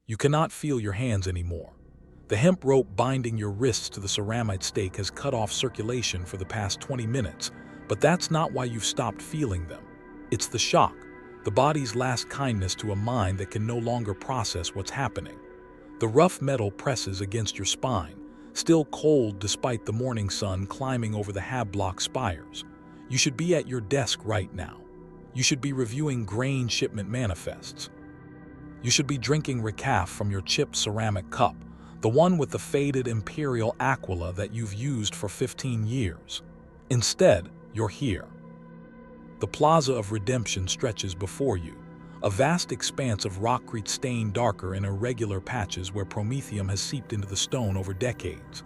You cannot feel your hands anymore. The hemp rope binding your wrists to the ceramite stake has cut off circulation for the past 20 minutes, but that's not why you've stopped feeling them. It's the shock, the body's last kindness to a mind that can no longer process what's happening. The rough metal presses against your spine, still cold despite the morning sun climbing over the hab-block spires. You should be at your desk right now. You should be reviewing grain shipment manifests. You should be drinking recaf from your chipped ceramic cup, the one with the faded imperial aquila that you've used for 15 years. Instead, you're here. The Plaza of Redemption stretches before you, a vast expanse of rockcrete stained darker in irregular patches where promethium has seeped into the stone over decades.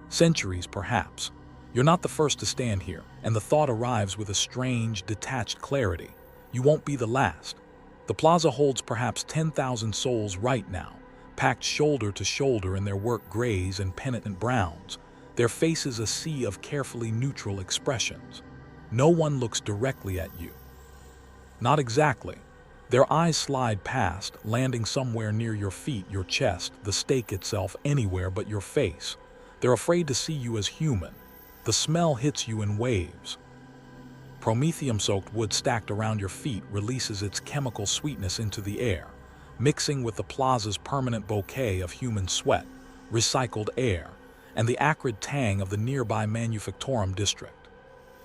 Centuries, perhaps. You're not the first to stand here, and the thought arrives with a strange, detached clarity. You won't be the last. The plaza holds perhaps 10,000 souls right now, packed shoulder to shoulder in their work grays and penitent browns, their faces a sea of carefully neutral expressions. No one looks directly at you. Not exactly. Their eyes slide past, landing somewhere near your feet, your chest, the stake itself, anywhere but your face. They're afraid to see you as human. The smell hits you in waves. Promethium-soaked wood stacked around your feet releases its chemical sweetness into the air, mixing with the plaza's permanent bouquet of human sweat, recycled air, and the acrid tang of the nearby Manufactorum district.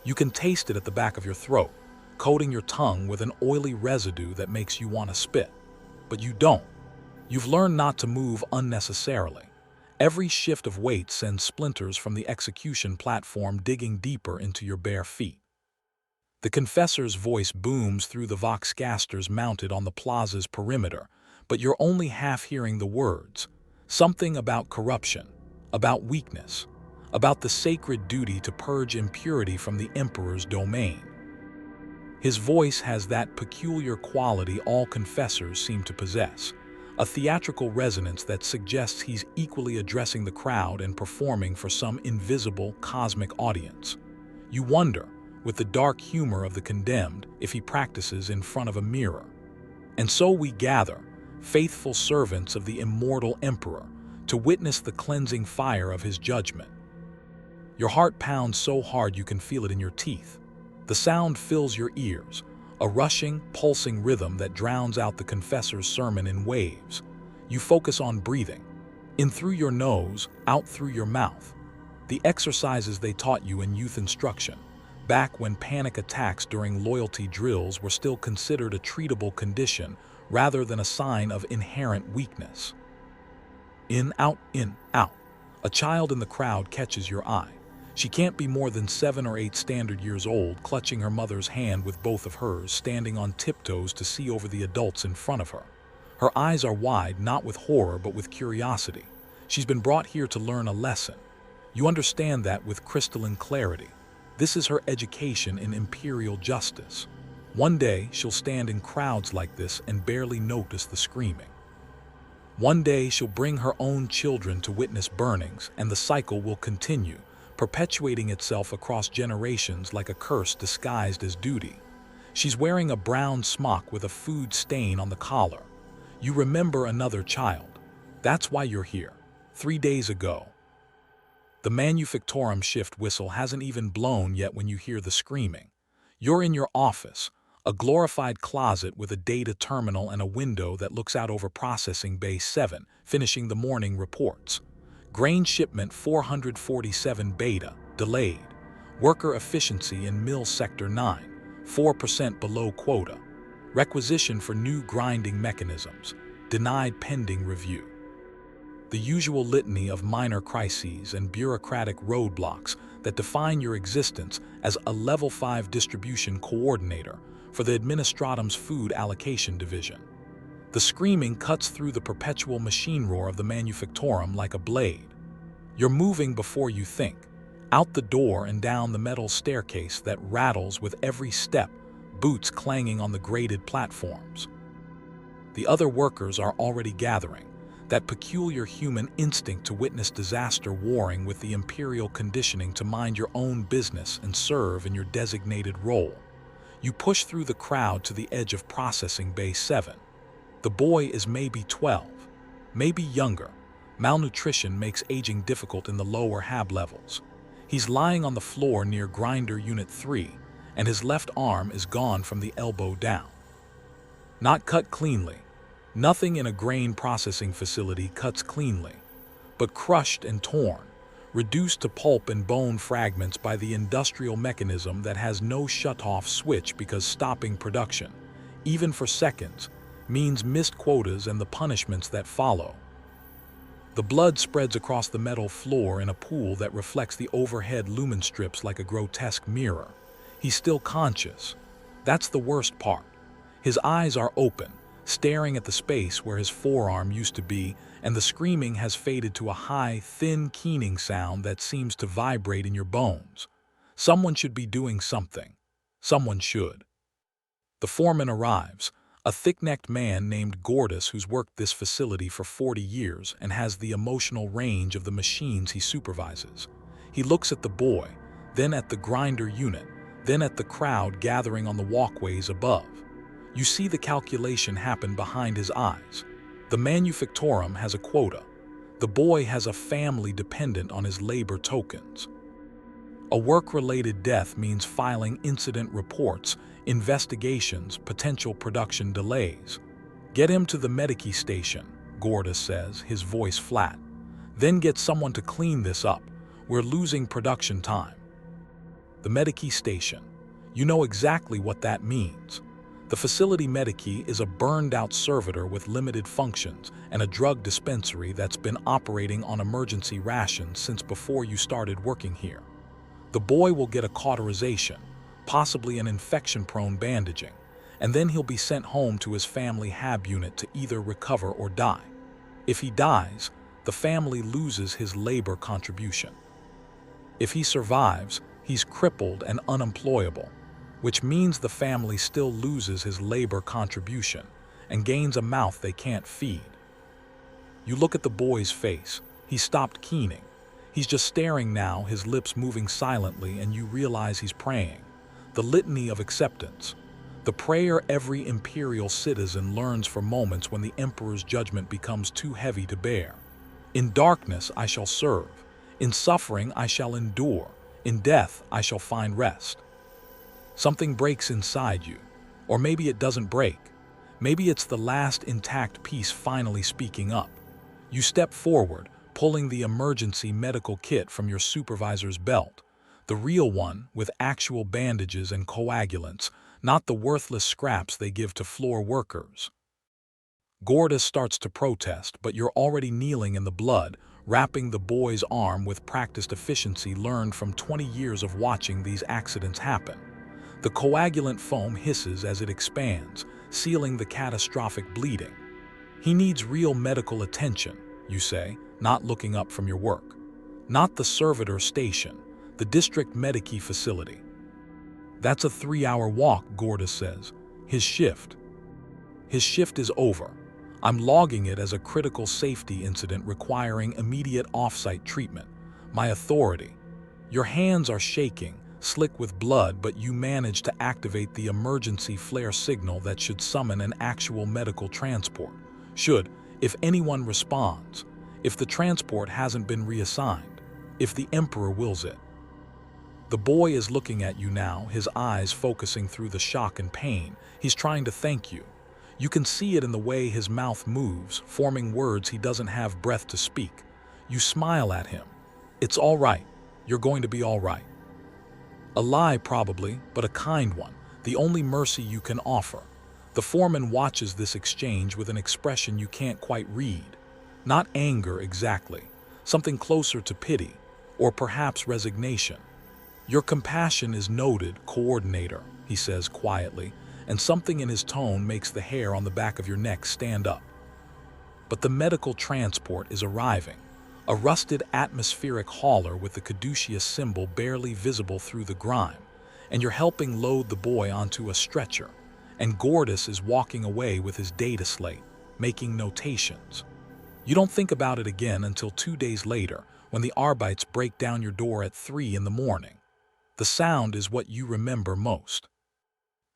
You can taste it at the back of your throat, coating your tongue with an oily residue that makes you want to spit. But you don't. You've learned not to move unnecessarily. Every shift of weight sends splinters from the execution platform digging deeper into your bare feet. The Confessor's voice booms through the voxcasters mounted on the plaza's perimeter, but you're only half hearing the words. Something about corruption, about weakness, about the sacred duty to purge impurity from the Emperor's domain. His voice has that peculiar quality all confessors seem to possess, a theatrical resonance that suggests he's equally addressing the crowd and performing for some invisible cosmic audience. You wonder, with the dark humor of the condemned, if he practices in front of a mirror. And so we gather, faithful servants of the immortal Emperor, to witness the cleansing fire of his judgment. Your heart pounds so hard you can feel it in your teeth. The sound fills your ears, a rushing, pulsing rhythm that drowns out the confessor's sermon in waves. You focus on breathing, in through your nose, out through your mouth. The exercises they taught you in youth instruction, back when panic attacks during loyalty drills were still considered a treatable condition rather than a sign of inherent weakness. In, out, in, out. A child in the crowd catches your eye. She can't be more than 7 or 8 standard years old, clutching her mother's hand with both of hers, standing on tiptoes to see over the adults in front of her. Her eyes are wide, not with horror but with curiosity. She's been brought here to learn a lesson. You understand that with crystalline clarity. This is her education in imperial justice. One day, she'll stand in crowds like this and barely notice the screaming. One day, she'll bring her own children to witness burnings, and the cycle will continue, perpetuating itself across generations like a curse disguised as duty. She's wearing a brown smock with a food stain on the collar. You remember another child. That's why you're here. 3 days ago. The Manufactorum shift whistle hasn't even blown yet when you hear the screaming. You're in your office, a glorified closet with a data terminal and a window that looks out over Processing Bay 7, finishing the morning reports. Grain shipment 447 beta, delayed. Worker efficiency in Mill Sector 9, 4% below quota. Requisition for new grinding mechanisms, denied pending review. The usual litany of minor crises and bureaucratic roadblocks that define your existence as a Level 5 distribution coordinator for the Administratum's food allocation division. The screaming cuts through the perpetual machine roar of the Manufactorum like a blade. You're moving before you think, out the door and down the metal staircase that rattles with every step, boots clanging on the graded platforms. The other workers are already gathering, that peculiar human instinct to witness disaster warring with the imperial conditioning to mind your own business and serve in your designated role. You push through the crowd to the edge of Processing Bay 7. The boy is maybe 12. maybe younger. Malnutrition makes aging difficult in the lower Hab levels. He's lying on the floor near Grinder Unit 3, and his left arm is gone from the elbow down. Not cut cleanly. Nothing in a grain processing facility cuts cleanly, but crushed and torn, reduced to pulp and bone fragments by the industrial mechanism that has no shut-off switch because stopping production, even for seconds, means missed quotas and the punishments that follow. The blood spreads across the metal floor in a pool that reflects the overhead lumen strips like a grotesque mirror. He's still conscious. That's the worst part. His eyes are open, staring at the space where his forearm used to be, and the screaming has faded to a high, thin, keening sound that seems to vibrate in your bones. Someone should be doing something. Someone should. The foreman arrives, a thick-necked man named Gordus who's worked this facility for 40 years and has the emotional range of the machines he supervises. He looks at the boy, then at the grinder unit, then at the crowd gathering on the walkways above. You see the calculation happen behind his eyes. The Manufactorum has a quota. The boy has a family dependent on his labor tokens. A work-related death means filing incident reports, investigations, potential production delays. Get him to the Medici station, Gordus says, his voice flat. Then get someone to clean this up. We're losing production time. The Medici station. You know exactly what that means. The facility Medici is a burned-out servitor with limited functions and a drug dispensary that's been operating on emergency rations since before you started working here. The boy will get a cauterization, possibly an infection-prone bandaging, and then he'll be sent home to his family Hab unit to either recover or die. If he dies, the family loses his labor contribution. If he survives, he's crippled and unemployable, which means the family still loses his labor contribution and gains a mouth they can't feed. You look at the boy's face. He stopped keening. He's just staring now, his lips moving silently, and you realize he's praying. The litany of acceptance. The prayer every imperial citizen learns for moments when the emperor's judgment becomes too heavy to bear. In darkness I shall serve. In suffering I shall endure. In death I shall find rest. Something breaks inside you. Or maybe it doesn't break. Maybe it's the last intact piece finally speaking up. You step forward, pulling the emergency medical kit from your supervisor's belt. The real one, with actual bandages and coagulants, not the worthless scraps they give to floor workers. Gordus starts to protest, but you're already kneeling in the blood, wrapping the boy's arm with practiced efficiency learned from 20 years of watching these accidents happen. The coagulant foam hisses as it expands, sealing the catastrophic bleeding. He needs real medical attention, you say, not looking up from your work. Not the servitor station, the district Medici facility. That's a 3-hour walk, Gordus says. His shift is over. I'm logging it as a critical safety incident requiring immediate off-site treatment. My authority. Your hands are shaking, slick with blood, but you manage to activate the emergency flare signal that should summon an actual medical transport. Should, if anyone responds. If the transport hasn't been reassigned. If the Emperor wills it. The boy is looking at you now, his eyes focusing through the shock and pain. He's trying to thank you. You can see it in the way his mouth moves, forming words he doesn't have breath to speak. You smile at him. It's all right. You're going to be all right. A lie probably, but a kind one, the only mercy you can offer. The foreman watches this exchange with an expression you can't quite read. Not anger exactly, something closer to pity, or perhaps resignation. Your compassion is noted, coordinator, he says quietly, and something in his tone makes the hair on the back of your neck stand up. But the medical transport is arriving, a rusted atmospheric hauler with the caduceus symbol barely visible through the grime, and you're helping load the boy onto a stretcher, and Gordus is walking away with his data slate, making notations. You don't think about it again until 2 days later, when the Arbites break down your door at 3 in the morning. The sound is what you remember most.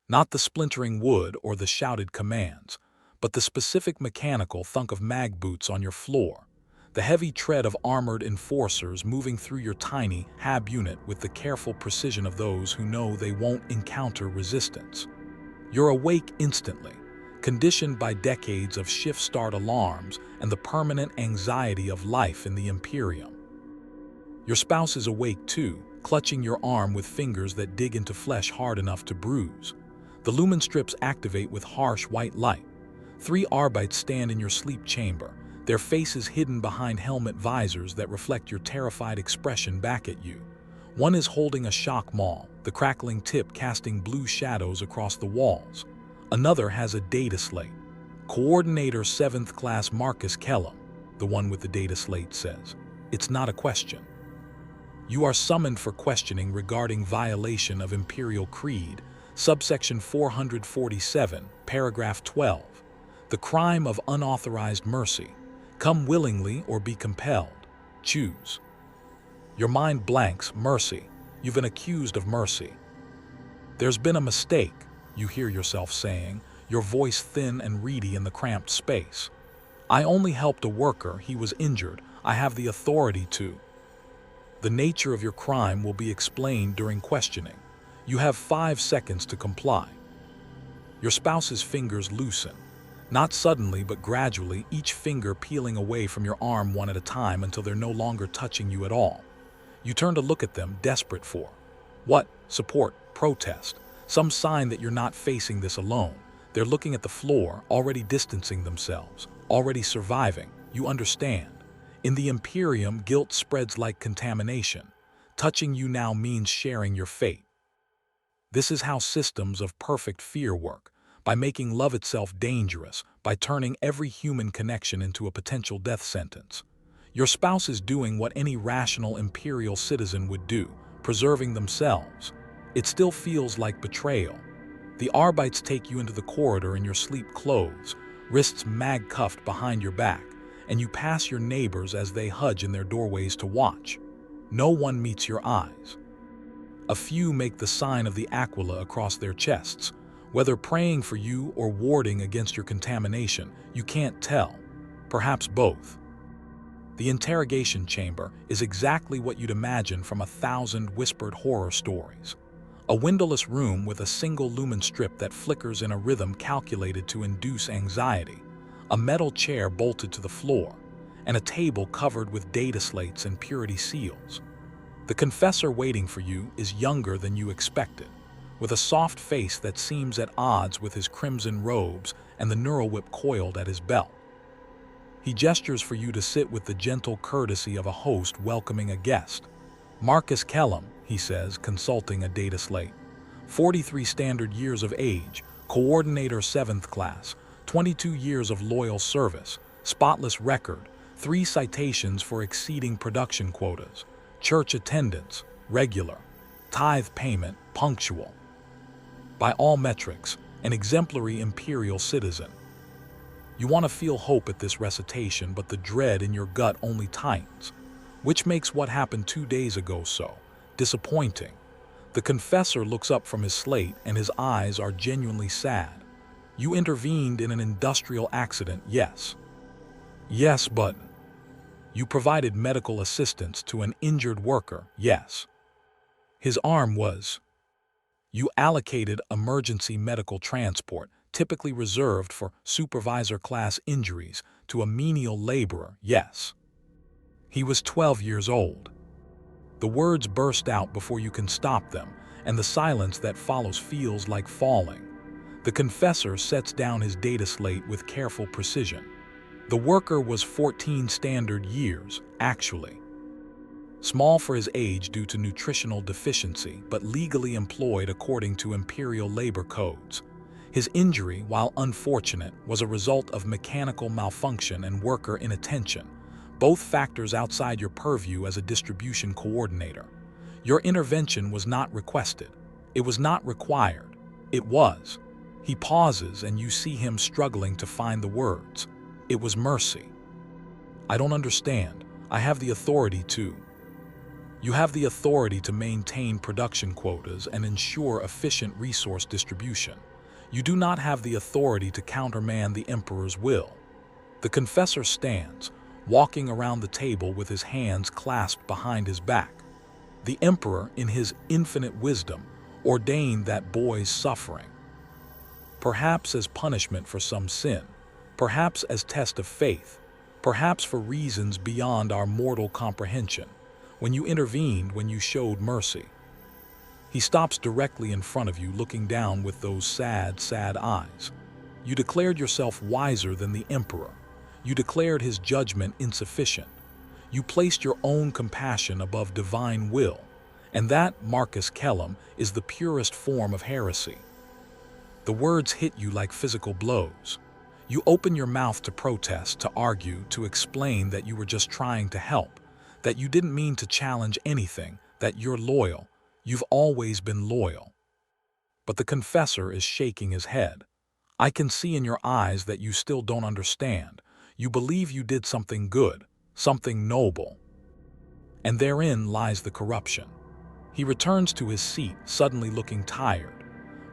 Not the splintering wood or the shouted commands, but the specific mechanical thunk of mag boots on your floor, the heavy tread of armored enforcers moving through your tiny HAB unit with the careful precision of those who know they won't encounter resistance. You're awake instantly, conditioned by decades of shift-start alarms and the permanent anxiety of life in the Imperium. Your spouse is awake too, clutching your arm with fingers that dig into flesh hard enough to bruise. The lumen strips activate with harsh white light. 3 Arbites stand in your sleep chamber, their faces hidden behind helmet visors that reflect your terrified expression back at you. One is holding a shock maul, the crackling tip casting blue shadows across the walls. Another has a data slate. Coordinator 7th Class Marcus Kellum, the one with the data slate, says, "It's not a question. You are summoned for questioning regarding violation of Imperial Creed, subsection 447, paragraph 12. The crime of unauthorized mercy. Come willingly or be compelled. Choose." Your mind blanks. Mercy. You've been accused of mercy. "There's been a mistake," you hear yourself saying, your voice thin and reedy in the cramped space. "I only helped a worker. He was injured. I have the authority to." The nature of your crime will be explained during questioning. You have 5 seconds to comply. Your spouse's fingers loosen. Not suddenly, but gradually, each finger peeling away from your arm one at a time until they're no longer touching you at all. You turn to look at them, desperate for what? Support, protest, some sign that you're not facing this alone. They're looking at the floor, already distancing themselves, already surviving. You understand. In the Imperium, guilt spreads like contamination. Touching you now means sharing your fate. This is how systems of perfect fear work, by making love itself dangerous, by turning every human connection into a potential death sentence. Your spouse is doing what any rational Imperial citizen would do, preserving themselves. It still feels like betrayal. The Arbites take you into the corridor in your sleep clothes, wrists mag-cuffed behind your back, and you pass your neighbors as they hudge in their doorways to watch. No one meets your eyes. A few make the sign of the Aquila across their chests. Whether praying for you or warding against your contamination, you can't tell. Perhaps both. The interrogation chamber is exactly what you'd imagine from 1,000 whispered horror stories. A windowless room with a single lumen strip that flickers in a rhythm calculated to induce anxiety, a metal chair bolted to the floor, and a table covered with data slates and purity seals. The confessor waiting for you is younger than you expected, with a soft face that seems at odds with his crimson robes and the neural whip coiled at his belt. He gestures for you to sit with the gentle courtesy of a host welcoming a guest. "Marcus Kellum," he says, consulting a data slate. 43 standard years of age, coordinator 7th class, 22 years of loyal service, spotless record, 3 citations for exceeding production quotas, church attendance, regular, tithe payment, punctual. By all metrics, an exemplary Imperial citizen. You want to feel hope at this recitation, but the dread in your gut only tightens, which makes what happened 2 days ago so disappointing. The confessor looks up from his slate and his eyes are genuinely sad. You intervened in an industrial accident, yes. Yes, but you provided medical assistance to an injured worker, yes. His arm was. You allocated emergency medical transport, typically reserved for supervisor-class injuries, to a menial laborer, yes. He was 12 years old. The words burst out before you can stop them, and the silence that follows feels like falling. The confessor sets down his data slate with careful precision. The worker was 14 standard years, actually. Small for his age due to nutritional deficiency, but legally employed according to Imperial labor codes. His injury, while unfortunate, was a result of mechanical malfunction and worker inattention, both factors outside your purview as a distribution coordinator. Your intervention was not requested. It was not required. It was. He pauses and you see him struggling to find the words. It was mercy. I don't understand. I have the authority to. You have the authority to maintain production quotas and ensure efficient resource distribution. You do not have the authority to countermand the Emperor's will. The Confessor stands, walking around the table with his hands clasped behind his back. The Emperor, in his infinite wisdom, ordained that boy's suffering. Perhaps as punishment for some sin, perhaps as test of faith, perhaps for reasons beyond our mortal comprehension. When you intervened, when you showed mercy. He stops directly in front of you, looking down with those sad, sad eyes. You declared yourself wiser than the Emperor. You declared his judgment insufficient. You placed your own compassion above divine will. And that, Marcus Kellum, is the purest form of heresy. The words hit you like physical blows. You open your mouth to protest, to argue, to explain that you were just trying to help, that you didn't mean to challenge anything, that you're loyal. You've always been loyal. But the Confessor is shaking his head. I can see in your eyes that you still don't understand. You believe you did something good, something noble. And therein lies the corruption. He returns to his seat, suddenly looking tired.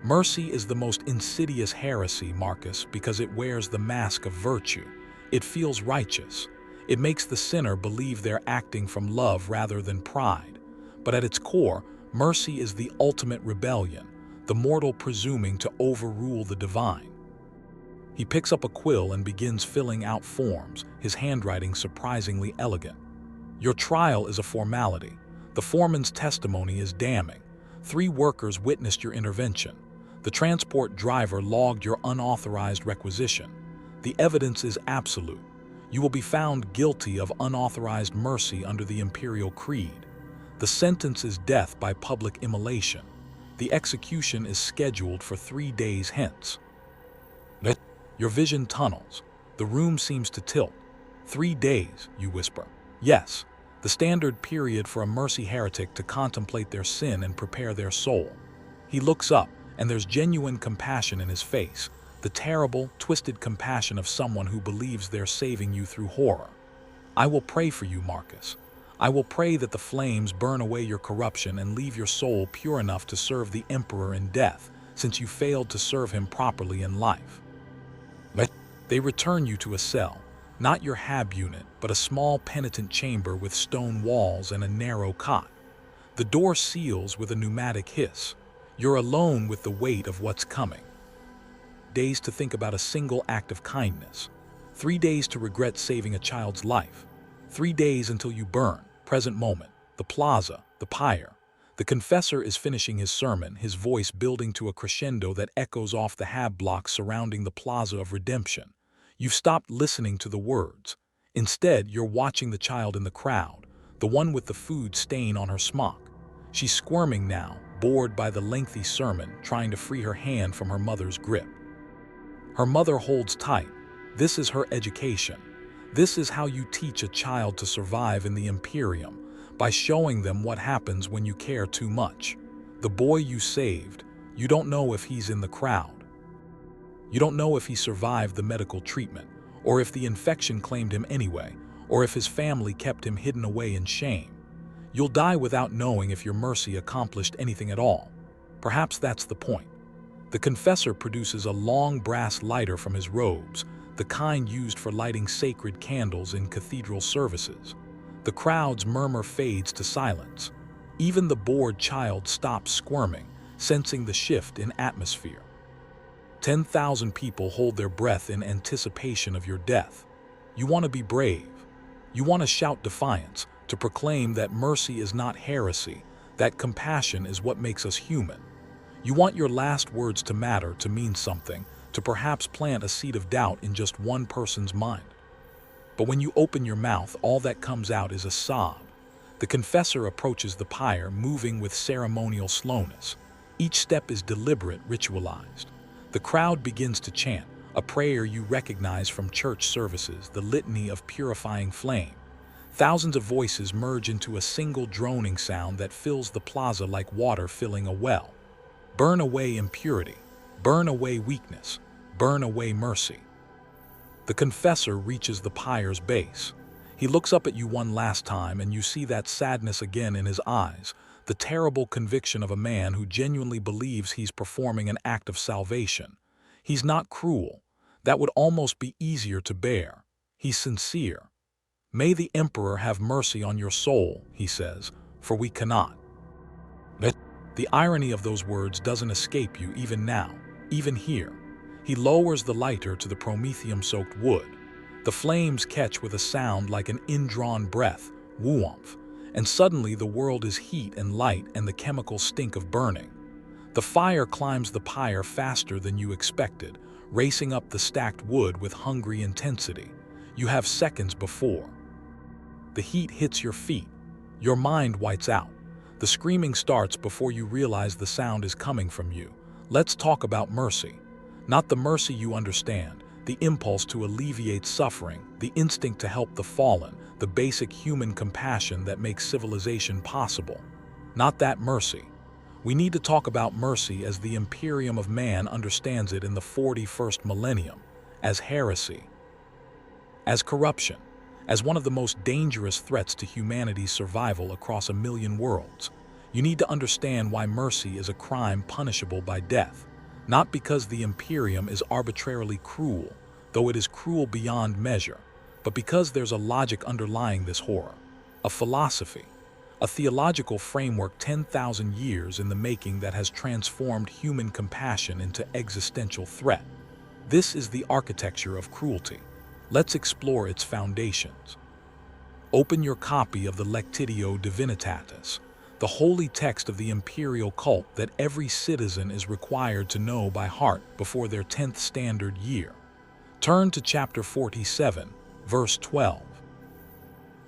Mercy is the most insidious heresy, Marcus, because it wears the mask of virtue. It feels righteous. It makes the sinner believe they're acting from love rather than pride. But at its core, mercy is the ultimate rebellion, the mortal presuming to overrule the divine. He picks up a quill and begins filling out forms, his handwriting surprisingly elegant. Your trial is a formality. The foreman's testimony is damning. 3 workers witnessed your intervention. The transport driver logged your unauthorized requisition. The evidence is absolute. You will be found guilty of unauthorized mercy under the Imperial Creed. The sentence is death by public immolation. The execution is scheduled for 3 days hence. Your vision tunnels. The room seems to tilt. 3 days, you whisper. Yes, the standard period for a mercy heretic to contemplate their sin and prepare their soul. He looks up, and there's genuine compassion in his face, the terrible, twisted compassion of someone who believes they're saving you through horror. I will pray for you, Marcus. I will pray that the flames burn away your corruption and leave your soul pure enough to serve the Emperor in death, since you failed to serve him properly in life. They return you to a cell, not your hab unit, but a small penitent chamber with stone walls and a narrow cot. The door seals with a pneumatic hiss. You're alone with the weight of what's coming. Days to think about a single act of kindness. 3 days to regret saving a child's life. 3 days until you burn. Present moment. The Plaza. The pyre. The Confessor is finishing his sermon, his voice building to a crescendo that echoes off the hab blocks surrounding the Plaza of Redemption. You've stopped listening to the words. Instead, you're watching the child in the crowd, the one with the food stain on her smock. She's squirming now, bored by the lengthy sermon, trying to free her hand from her mother's grip. Her mother holds tight. This is her education. This is how you teach a child to survive in the Imperium, by showing them what happens when you care too much. The boy you saved, you don't know if he's in the crowd. You don't know if he survived the medical treatment, or if the infection claimed him anyway, or if his family kept him hidden away in shame. You'll die without knowing if your mercy accomplished anything at all. Perhaps that's the point. The Confessor produces a long brass lighter from his robes, the kind used for lighting sacred candles in cathedral services. The crowd's murmur fades to silence. Even the bored child stops squirming, sensing the shift in atmosphere. 10,000 people hold their breath in anticipation of your death. You want to be brave. You want to shout defiance, to proclaim that mercy is not heresy, that compassion is what makes us human. You want your last words to matter, to mean something, to perhaps plant a seed of doubt in just one person's mind. But when you open your mouth, all that comes out is a sob. The Confessor approaches the pyre, moving with ceremonial slowness. Each step is deliberate, ritualized. The crowd begins to chant, a prayer you recognize from church services, the litany of purifying flame. Thousands of voices merge into a single droning sound that fills the plaza like water filling a well. Burn away impurity. Burn away weakness. Burn away mercy. The Confessor reaches the pyre's base. He looks up at you one last time, and you see that sadness again in his eyes, the terrible conviction of a man who genuinely believes he's performing an act of salvation. He's not cruel. That would almost be easier to bear. He's sincere. May the Emperor have mercy on your soul, he says, for we cannot. The irony of those words doesn't escape you even now, even here. He lowers the lighter to the promethium-soaked wood. The flames catch with a sound like an indrawn breath, whoomph, and suddenly the world is heat and light and the chemical stink of burning. The fire climbs the pyre faster than you expected, racing up the stacked wood with hungry intensity. You have seconds before. The heat hits your feet. Your mind whites out. The screaming starts before you realize the sound is coming from you. Let's talk about mercy. Not the mercy you understand, the impulse to alleviate suffering, the instinct to help the fallen, the basic human compassion that makes civilization possible. Not that mercy. We need to talk about mercy as the Imperium of Man understands it in the 41st millennium, as heresy, as corruption, as one of the most dangerous threats to humanity's survival across a million worlds. You need to understand why mercy is a crime punishable by death, not because the Imperium is arbitrarily cruel, though it is cruel beyond measure, but because there's a logic underlying this horror, a philosophy, a theological framework 10,000 years in the making that has transformed human compassion into existential threat. This is the architecture of cruelty. Let's explore its foundations. Open your copy of the Lectitio Divinitatis, the holy text of the imperial cult that every citizen is required to know by heart before their 10th standard year. Turn to chapter 47, verse 12.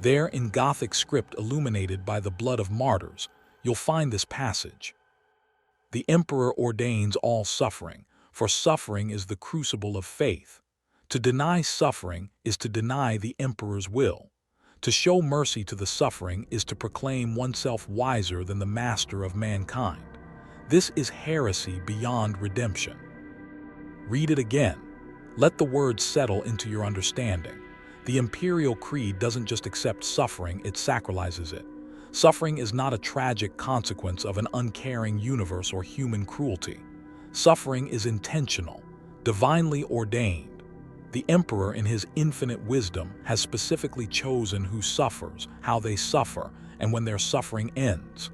There, in Gothic script illuminated by the blood of martyrs, you'll find this passage. The emperor ordains all suffering, for suffering is the crucible of faith. To deny suffering is to deny the emperor's will. To show mercy to the suffering is to proclaim oneself wiser than the master of mankind. This is heresy beyond redemption. Read it again. Let the words settle into your understanding. The imperial creed doesn't just accept suffering, it sacralizes it. Suffering is not a tragic consequence of an uncaring universe or human cruelty. Suffering is intentional, divinely ordained. The Emperor, in his infinite wisdom, has specifically chosen who suffers, how they suffer, and when their suffering ends.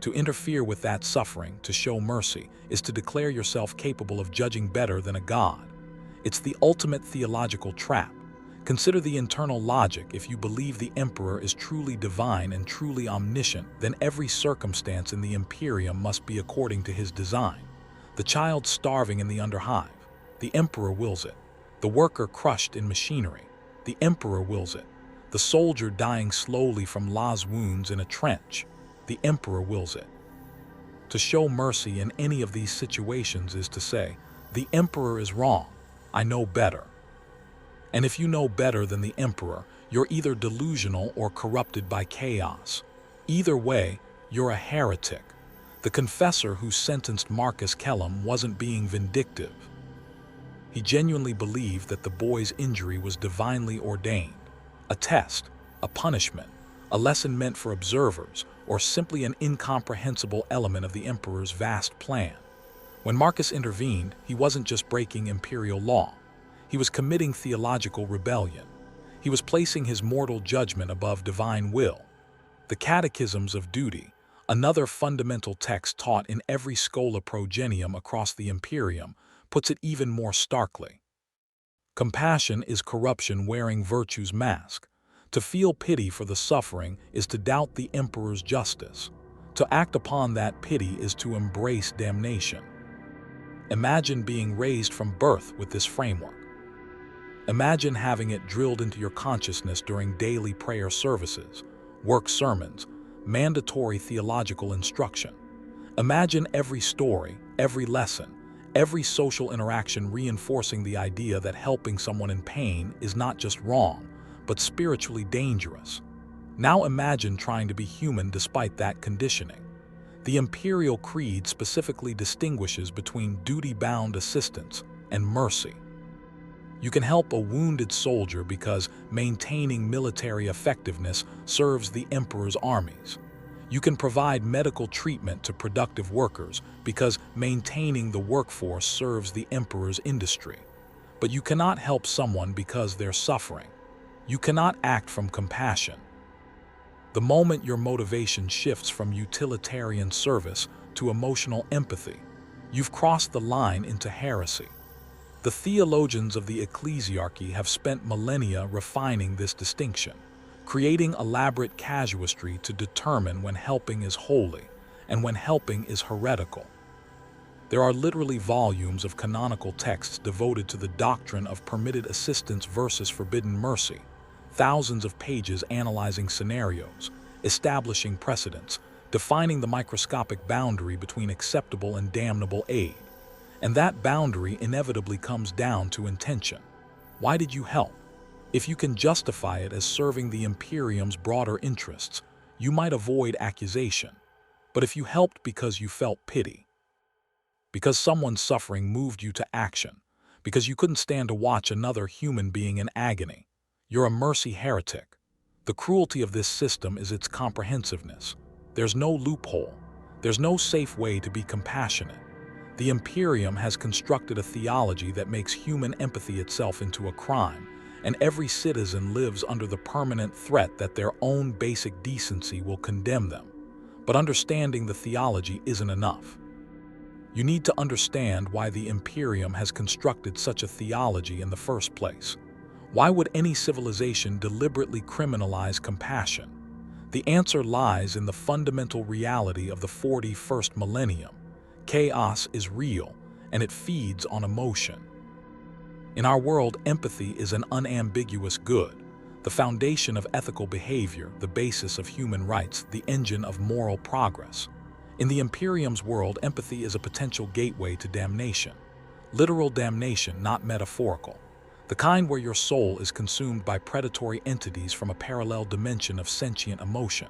To interfere with that suffering, to show mercy, is to declare yourself capable of judging better than a god. It's the ultimate theological trap. Consider the internal logic. If you believe the Emperor is truly divine and truly omniscient, then every circumstance in the Imperium must be according to his design. The child starving in the Underhive, the Emperor wills it. The worker crushed in machinery, the Emperor wills it. The soldier dying slowly from La's wounds in a trench, the Emperor wills it. To show mercy in any of these situations is to say, the Emperor is wrong, I know better. And if you know better than the Emperor, you're either delusional or corrupted by chaos. Either way, you're a heretic. The Confessor who sentenced Marcus Kellum wasn't being vindictive. He genuinely believed that the boy's injury was divinely ordained, a test, a punishment, a lesson meant for observers, or simply an incomprehensible element of the Emperor's vast plan. When Marcus intervened, he wasn't just breaking imperial law. He was committing theological rebellion. He was placing his mortal judgment above divine will. The Catechisms of Duty, another fundamental text taught in every Schola Progenium across the Imperium, puts it even more starkly. Compassion is corruption wearing virtue's mask. To feel pity for the suffering is to doubt the Emperor's justice. To act upon that pity is to embrace damnation. Imagine being raised from birth with this framework. Imagine having it drilled into your consciousness during daily prayer services, work sermons, mandatory theological instruction. Imagine every story, every lesson, every social interaction reinforcing the idea that helping someone in pain is not just wrong, but spiritually dangerous. Now imagine trying to be human despite that conditioning. The Imperial Creed specifically distinguishes between duty-bound assistance and mercy. You can help a wounded soldier because maintaining military effectiveness serves the Emperor's armies. You can provide medical treatment to productive workers because maintaining the workforce serves the emperor's industry. But you cannot help someone because they're suffering. You cannot act from compassion. The moment your motivation shifts from utilitarian service to emotional empathy, you've crossed the line into heresy. The theologians of the ecclesiarchy have spent millennia refining this distinction, creating elaborate casuistry to determine when helping is holy and when helping is heretical. There are literally volumes of canonical texts devoted to the doctrine of permitted assistance versus forbidden mercy, thousands of pages analyzing scenarios, establishing precedents, defining the microscopic boundary between acceptable and damnable aid. And that boundary inevitably comes down to intention. Why did you help? If you can justify it as serving the Imperium's broader interests, you might avoid accusation. But if you helped because you felt pity, because someone's suffering moved you to action, because you couldn't stand to watch another human being in agony, you're a mercy heretic. The cruelty of this system is its comprehensiveness. There's no loophole. There's no safe way to be compassionate. The Imperium has constructed a theology that makes human empathy itself into a crime, and every citizen lives under the permanent threat that their own basic decency will condemn them. But understanding the theology isn't enough. You need to understand why the Imperium has constructed such a theology in the first place. Why would any civilization deliberately criminalize compassion? The answer lies in the fundamental reality of the 41st millennium. Chaos is real, and it feeds on emotion. In our world, empathy is an unambiguous good, the foundation of ethical behavior, the basis of human rights, the engine of moral progress. In the Imperium's world, empathy is a potential gateway to damnation. Literal damnation, not metaphorical. The kind where your soul is consumed by predatory entities from a parallel dimension of sentient emotion.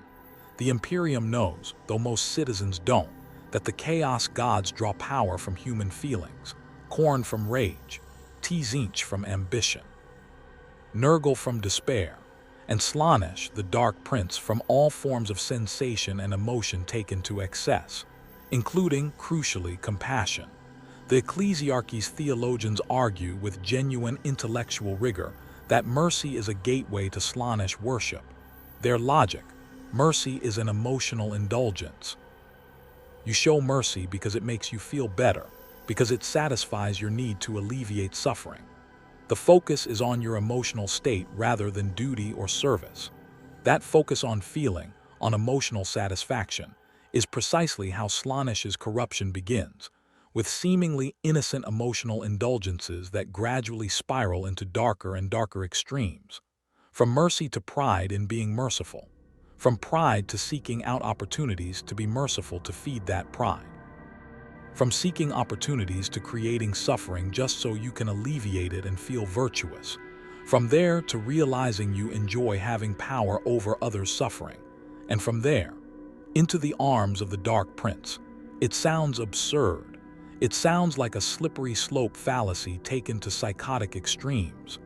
The Imperium knows, though most citizens don't, that the chaos gods draw power from human feelings, Korn from rage, Tzeentch from ambition, Nurgle from despair, and Slaanesh, the Dark Prince, from all forms of sensation and emotion taken to excess, including, crucially, compassion. The ecclesiarchy's theologians argue with genuine intellectual rigor that mercy is a gateway to Slaanesh worship. Their logic: mercy is an emotional indulgence. You show mercy because it makes you feel better, because it satisfies your need to alleviate suffering. The focus is on your emotional state rather than duty or service. That focus on feeling, on emotional satisfaction, is precisely how Slaanesh's corruption begins, with seemingly innocent emotional indulgences that gradually spiral into darker and darker extremes. From mercy to pride in being merciful. From pride to seeking out opportunities to be merciful to feed that pride. From seeking opportunities to creating suffering just so you can alleviate it and feel virtuous. From there to realizing you enjoy having power over others' suffering. And from there, into the arms of the Dark Prince. It sounds absurd. It sounds like a slippery slope fallacy taken to psychotic extremes.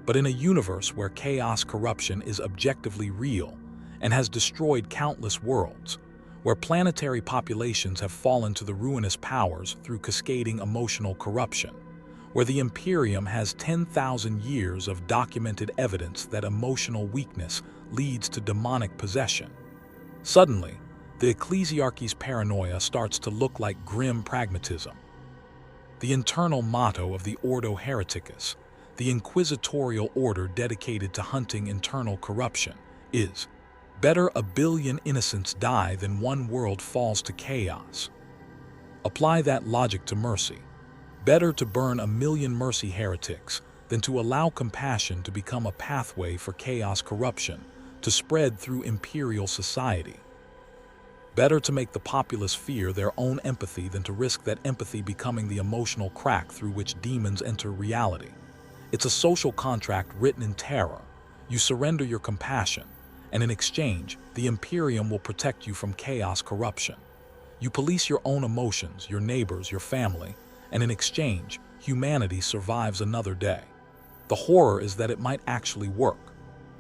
But in a universe where chaos corruption is objectively real and has destroyed countless worlds, where planetary populations have fallen to the ruinous powers through cascading emotional corruption, where the Imperium has 10,000 years of documented evidence that emotional weakness leads to demonic possession, suddenly, the ecclesiarchy's paranoia starts to look like grim pragmatism. The internal motto of the Ordo Hereticus, the inquisitorial order dedicated to hunting internal corruption, is, better a billion innocents die than one world falls to chaos. Apply that logic to mercy. Better to burn 1,000,000 mercy heretics than to allow compassion to become a pathway for chaos corruption to spread through imperial society. Better to make the populace fear their own empathy than to risk that empathy becoming the emotional crack through which demons enter reality. It's a social contract written in terror. You surrender your compassion, and in exchange, the Imperium will protect you from chaos corruption. You police your own emotions, your neighbors, your family, and in exchange, humanity survives another day. The horror is that it might actually work.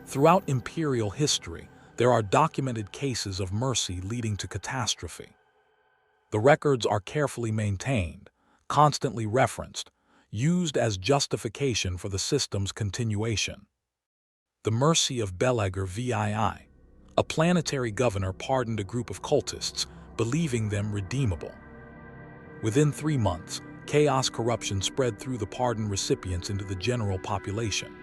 Throughout imperial history, there are documented cases of mercy leading to catastrophe. The records are carefully maintained, constantly referenced, used as justification for the system's continuation. The mercy of Belegar VII. A planetary governor pardoned a group of cultists, believing them redeemable. Within 3 months, chaos corruption spread through the pardon recipients into the general population.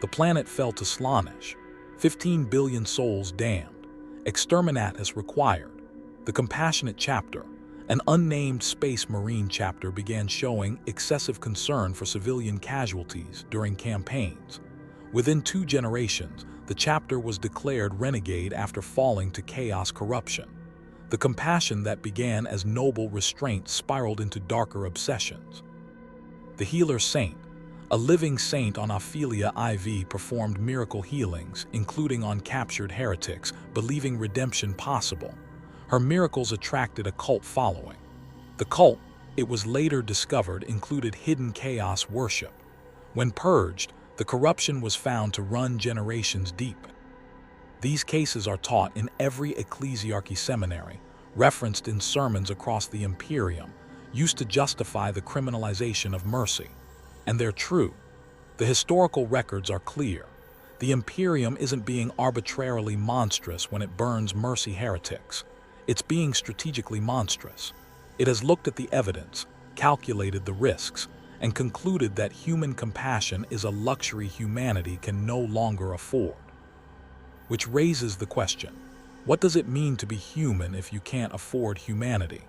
The planet fell to Slaanesh. 15 billion souls damned. Exterminatus required. The compassionate chapter, an unnamed space marine chapter, began showing excessive concern for civilian casualties during campaigns. Within 2 generations, the chapter was declared renegade after falling to chaos corruption. The compassion that began as noble restraint spiraled into darker obsessions. The healer saint, a living saint on Ophelia IV, performed miracle healings, including on captured heretics, believing redemption possible. Her miracles attracted a cult following. The cult, it was later discovered, included hidden chaos worship. When purged, the corruption was found to run generations deep. These cases are taught in every ecclesiarchy seminary, referenced in sermons across the Imperium, used to justify the criminalization of mercy. And they're true. The historical records are clear. The Imperium isn't being arbitrarily monstrous when it burns mercy heretics. It's being strategically monstrous. It has looked at the evidence, calculated the risks, and concluded that human compassion is a luxury humanity can no longer afford. Which raises the question, what does it mean to be human if you can't afford humanity?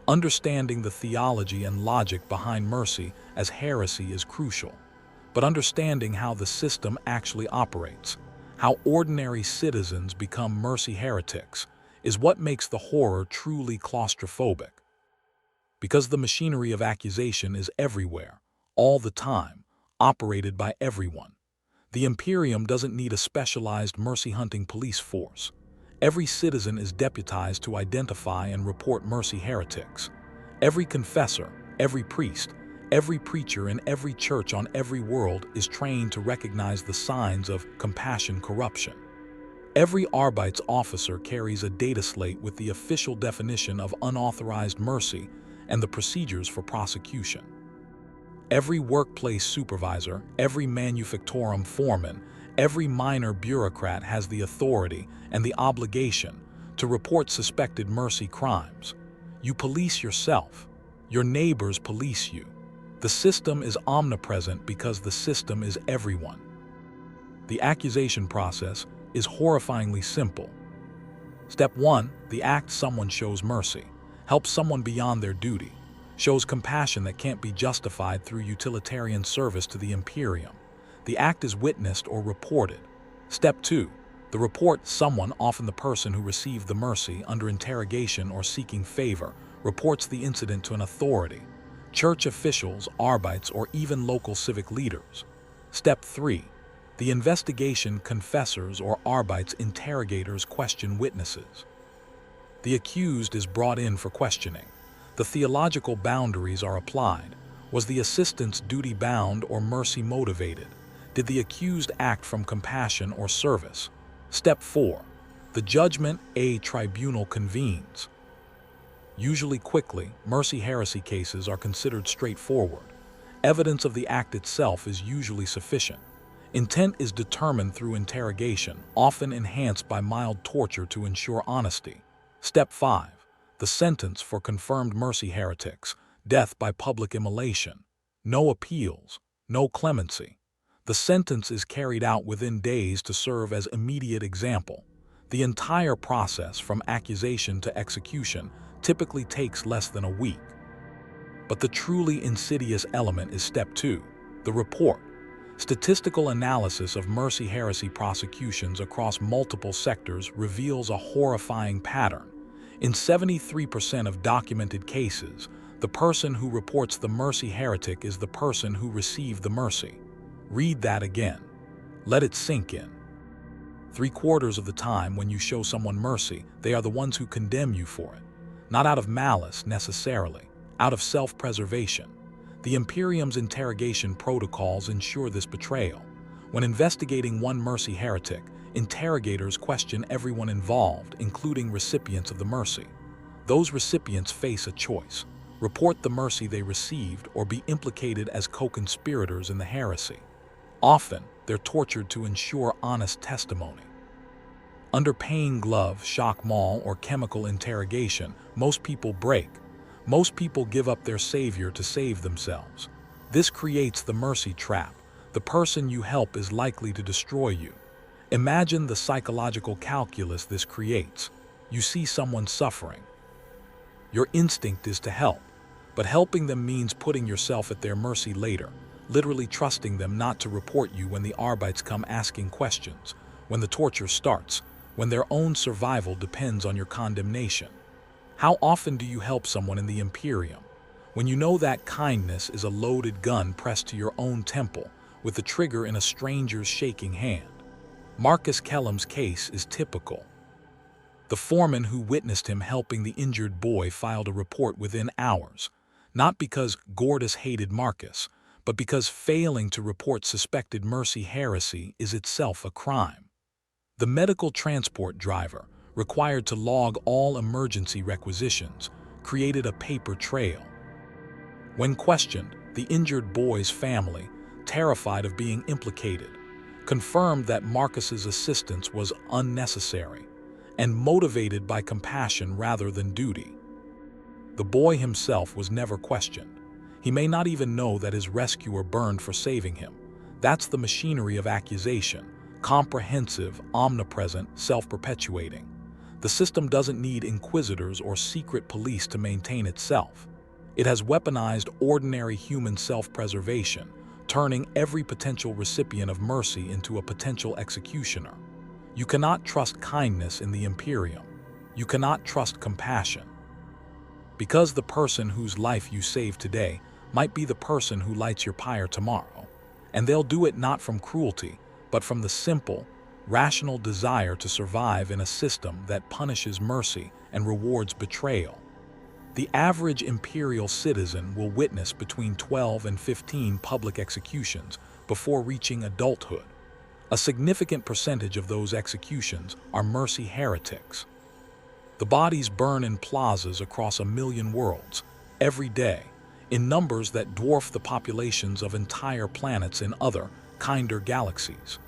Understanding the theology and logic behind mercy as heresy is crucial, but understanding how the system actually operates, how ordinary citizens become mercy heretics, is what makes the horror truly claustrophobic. Because the machinery of accusation is everywhere, all the time, operated by everyone. The Imperium doesn't need a specialized mercy-hunting police force. Every citizen is deputized to identify and report mercy heretics. Every confessor, every priest, every preacher in every church on every world is trained to recognize the signs of compassion corruption. Every Arbites officer carries a data slate with the official definition of unauthorized mercy and the procedures for prosecution. Every workplace supervisor, every Manufactorum foreman, every minor bureaucrat has the authority and the obligation to report suspected mercy crimes. You police yourself. Your neighbors police you. The system is omnipresent because the system is everyone. The accusation process is horrifyingly simple. Step 1, the act someone shows mercy, helps someone beyond their duty, shows compassion that can't be justified through utilitarian service to the Imperium. The act is witnessed or reported. Step 2, the report, someone, often the person who received the mercy, under interrogation or seeking favor, reports the incident to an authority, church officials, Arbites, or even local civic leaders. Step 3, the investigation, confessors or Arbites interrogators question witnesses. The accused is brought in for questioning. The theological boundaries are applied. Was the assistant's duty-bound or mercy-motivated? Did the accused act from compassion or service? Step 4. The judgment, a tribunal convenes. Usually quickly, mercy heresy cases are considered straightforward. Evidence of the act itself is usually sufficient. Intent is determined through interrogation, often enhanced by mild torture to ensure honesty. Step 5. The sentence for confirmed mercy heretics, death by public immolation. No appeals, no clemency. The sentence is carried out within days to serve as immediate example. The entire process from accusation to execution typically takes less than a week. But the truly insidious element is Step 2, the report. Statistical analysis of mercy heresy prosecutions across multiple sectors reveals a horrifying pattern. In 73% of documented cases, the person who reports the mercy heretic is the person who received the mercy. Read that again. Let it sink in. 3/4 of the time when you show someone mercy, they are the ones who condemn you for it. Not out of malice necessarily, out of self-preservation. The Imperium's interrogation protocols ensure this betrayal. When investigating one mercy heretic, interrogators question everyone involved, including recipients of the mercy. Those recipients face a choice: report the mercy they received or be implicated as co-conspirators in the heresy. Often, they're tortured to ensure honest testimony. Under pain glove, shock maul, or chemical interrogation, most people break. Most people give up their savior to save themselves. This creates the mercy trap. The person you help is likely to destroy you. Imagine the psychological calculus this creates. You see someone suffering. Your instinct is to help, but helping them means putting yourself at their mercy later, literally trusting them not to report you when the Arbites come asking questions, when the torture starts, when their own survival depends on your condemnation. How often do you help someone in the Imperium when you know that kindness is a loaded gun pressed to your own temple with the trigger in a stranger's shaking hand? Marcus Kellum's case is typical. The foreman who witnessed him helping the injured boy filed a report within hours, not because Gordus hated Marcus, but because failing to report suspected mercy heresy is itself a crime. The medical transport driver, required to log all emergency requisitions, created a paper trail. When questioned, the injured boy's family, terrified of being implicated, confirmed that Marcus's assistance was unnecessary and motivated by compassion rather than duty. The boy himself was never questioned. He may not even know that his rescuer burned for saving him. That's the machinery of accusation, comprehensive, omnipresent, self-perpetuating. The system doesn't need inquisitors or secret police to maintain itself. It has weaponized ordinary human self-preservation, turning every potential recipient of mercy into a potential executioner. You cannot trust kindness in the Imperium. You cannot trust compassion. Because the person whose life you save today might be the person who lights your pyre tomorrow. And they'll do it not from cruelty, but from the simple, rational desire to survive in a system that punishes mercy and rewards betrayal. The average imperial citizen will witness between 12 and 15 public executions before reaching adulthood. A significant percentage of those executions are mercy heretics. The bodies burn in plazas across 1 million worlds every day, in numbers that dwarf the populations of entire planets in other, kinder galaxies.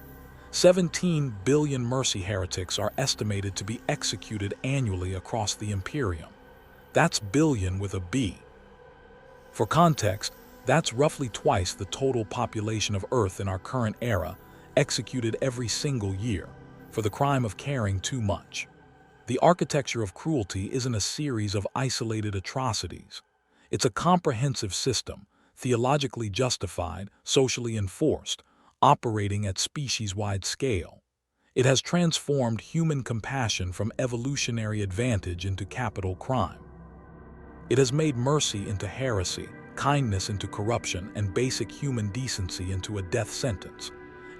17 billion mercy heretics are estimated to be executed annually across the Imperium. That's billion with a B. For context, that's roughly twice the total population of Earth in our current era, executed every single year, for the crime of caring too much. The architecture of cruelty isn't a series of isolated atrocities. It's a comprehensive system, theologically justified, socially enforced, operating at species-wide scale. It has transformed human compassion from evolutionary advantage into capital crime. It has made mercy into heresy, kindness into corruption, and basic human decency into a death sentence.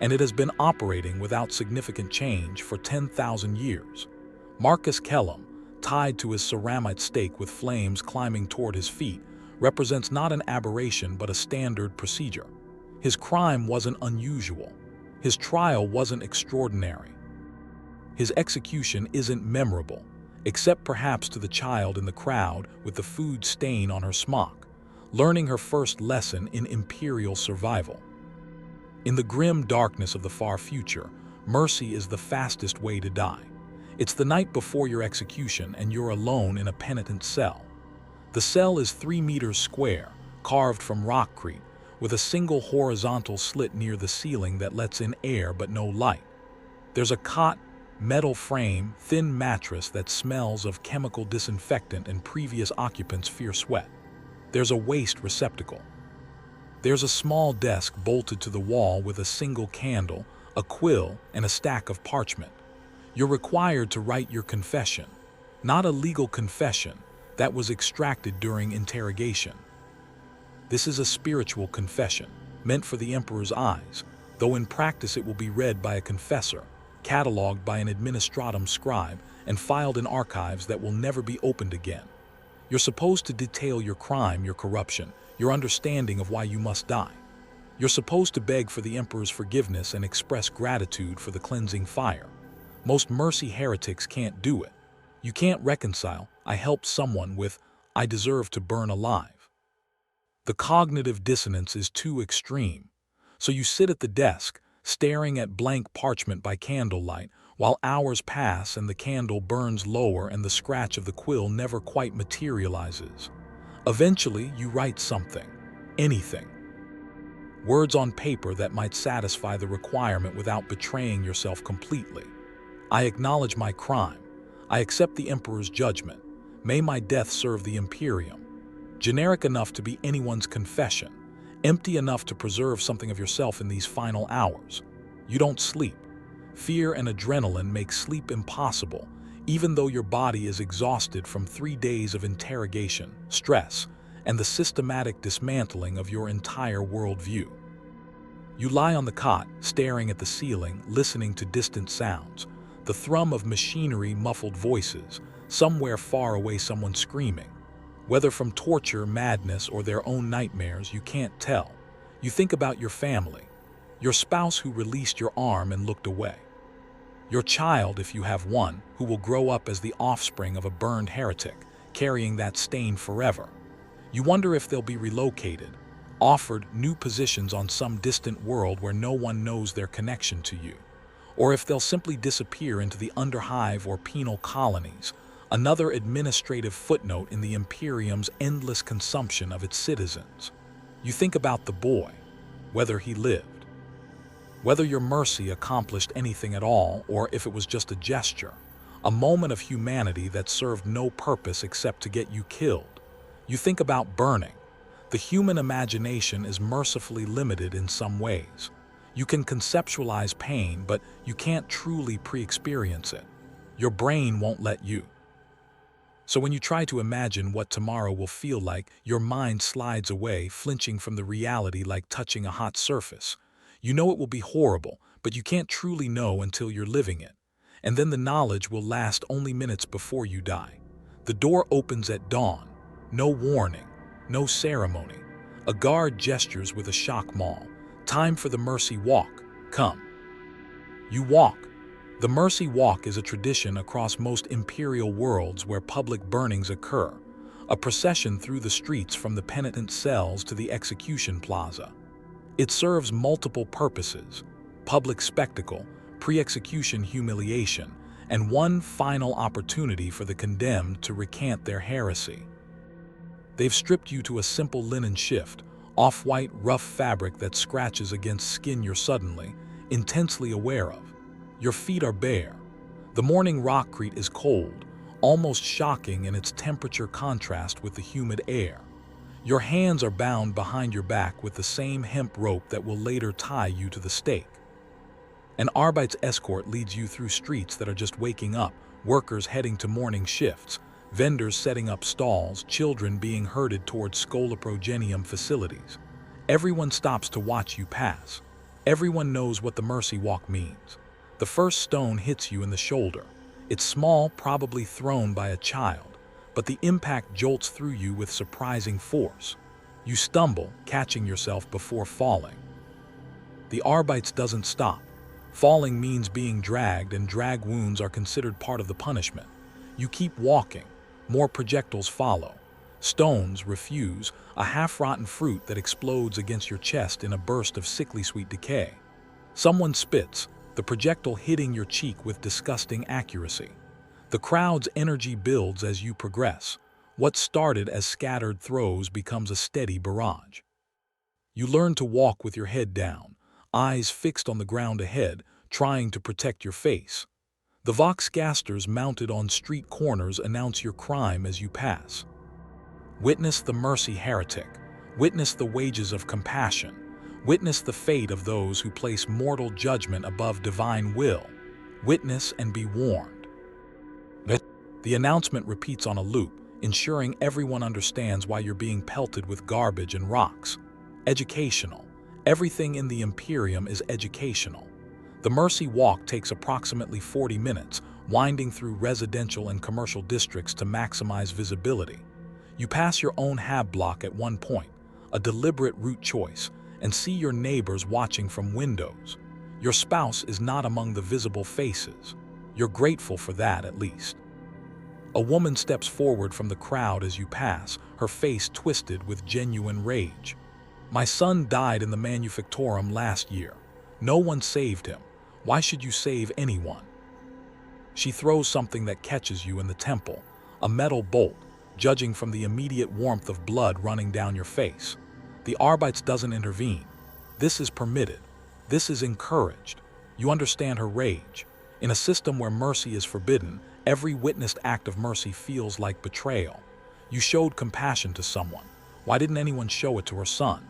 And it has been operating without significant change for 10,000 years. Marcus Kellum, tied to his ceramite stake with flames climbing toward his feet, represents not an aberration but a standard procedure. His crime wasn't unusual. His trial wasn't extraordinary. His execution isn't memorable, except perhaps to the child in the crowd with the food stain on her smock, learning her first lesson in imperial survival. In the grim darkness of the far future, mercy is the fastest way to die. It's the night before your execution and you're alone in a penitent cell. The cell is 3 meters square, carved from rockcrete, with a single horizontal slit near the ceiling that lets in air but no light. There's a cot, metal frame, thin mattress that smells of chemical disinfectant and previous occupants' fierce sweat. There's a waste receptacle. There's a small desk bolted to the wall with a single candle, a quill, and a stack of parchment. You're required to write your confession, not a legal confession that was extracted during interrogation. This is a spiritual confession, meant for the emperor's eyes, though in practice it will be read by a confessor, cataloged by an Administratum scribe, and filed in archives that will never be opened again. You're supposed to detail your crime, your corruption, your understanding of why you must die. You're supposed to beg for the Emperor's forgiveness and express gratitude for the cleansing fire. Most mercy heretics can't do it. You can't reconcile, "I helped someone," with, "I deserve to burn alive." The cognitive dissonance is too extreme. So you sit at the desk, staring at blank parchment by candlelight, while hours pass and the candle burns lower and the scratch of the quill never quite materializes. Eventually, you write something. Anything. Words on paper that might satisfy the requirement without betraying yourself completely. "I acknowledge my crime. I accept the Emperor's judgment. May my death serve the Imperium." Generic enough to be anyone's confession, empty enough to preserve something of yourself in these final hours. You don't sleep. Fear and adrenaline make sleep impossible, even though your body is exhausted from 3 days of interrogation, stress, and the systematic dismantling of your entire worldview. You lie on the cot, staring at the ceiling, listening to distant sounds, the thrum of machinery, muffled voices, somewhere far away someone screaming. Whether from torture, madness, or their own nightmares, you can't tell. You think about your family, your spouse who released your arm and looked away, your child, if you have one, who will grow up as the offspring of a burned heretic, carrying that stain forever. You wonder if they'll be relocated, offered new positions on some distant world where no one knows their connection to you, or if they'll simply disappear into the underhive or penal colonies, another administrative footnote in the Imperium's endless consumption of its citizens. You think about the boy, whether he lived, whether your mercy accomplished anything at all, or if it was just a gesture, a moment of humanity that served no purpose except to get you killed. You think about burning. The human imagination is mercifully limited in some ways. You can conceptualize pain, but you can't truly pre-experience it. Your brain won't let you. So when you try to imagine what tomorrow will feel like, your mind slides away, flinching from the reality like touching a hot surface. You know it will be horrible, but you can't truly know until you're living it. And then the knowledge will last only minutes before you die. The door opens at dawn. No warning, no ceremony. A guard gestures with a shock maul. "Time for the mercy walk. Come." You walk. The mercy walk is a tradition across most imperial worlds where public burnings occur, a procession through the streets from the penitent cells to the execution plaza. It serves multiple purposes: public spectacle, pre-execution humiliation, and one final opportunity for the condemned to recant their heresy. They've stripped you to a simple linen shift, off-white, rough fabric that scratches against skin you're suddenly, intensely aware of. Your feet are bare. The morning rockcrete is cold, almost shocking in its temperature contrast with the humid air. Your hands are bound behind your back with the same hemp rope that will later tie you to the stake. An Arbites escort leads you through streets that are just waking up, workers heading to morning shifts, vendors setting up stalls, children being herded towards Scolaprogenium facilities. Everyone stops to watch you pass. Everyone knows what the mercy walk means. The first stone hits you in the shoulder. It's small, probably thrown by a child, but the impact jolts through you with surprising force. You stumble, catching yourself before falling. The Arbites doesn't stop. Falling means being dragged, and drag wounds are considered part of the punishment. You keep walking. More projectiles follow. Stones refuse, a half-rotten fruit that explodes against your chest in a burst of sickly sweet decay. Someone spits, the projectile hitting your cheek with disgusting accuracy. The crowd's energy builds as you progress. What started as scattered throws becomes a steady barrage. You learn to walk with your head down, eyes fixed on the ground ahead, trying to protect your face. The Voxcasters mounted on street corners announce your crime as you pass. Witness the mercy heretic. Witness the wages of compassion. Witness the fate of those who place mortal judgment above divine will. Witness and be warned. The announcement repeats on a loop, ensuring everyone understands why you're being pelted with garbage and rocks. Educational. Everything in the Imperium is educational. The mercy walk takes approximately 40 minutes, winding through residential and commercial districts to maximize visibility. You pass your own hab block at one point, a deliberate route choice, and see your neighbors watching from windows. Your spouse is not among the visible faces. You're grateful for that, at least. A woman steps forward from the crowd as you pass, her face twisted with genuine rage. My son died in the Manufactorum last year. No one saved him. Why should you save anyone? She throws something that catches you in the temple, a metal bolt, judging from the immediate warmth of blood running down your face. The Arbites doesn't intervene. This is permitted. This is encouraged. You understand her rage. In a system where mercy is forbidden, every witnessed act of mercy feels like betrayal. You showed compassion to someone. Why didn't anyone show it to her son?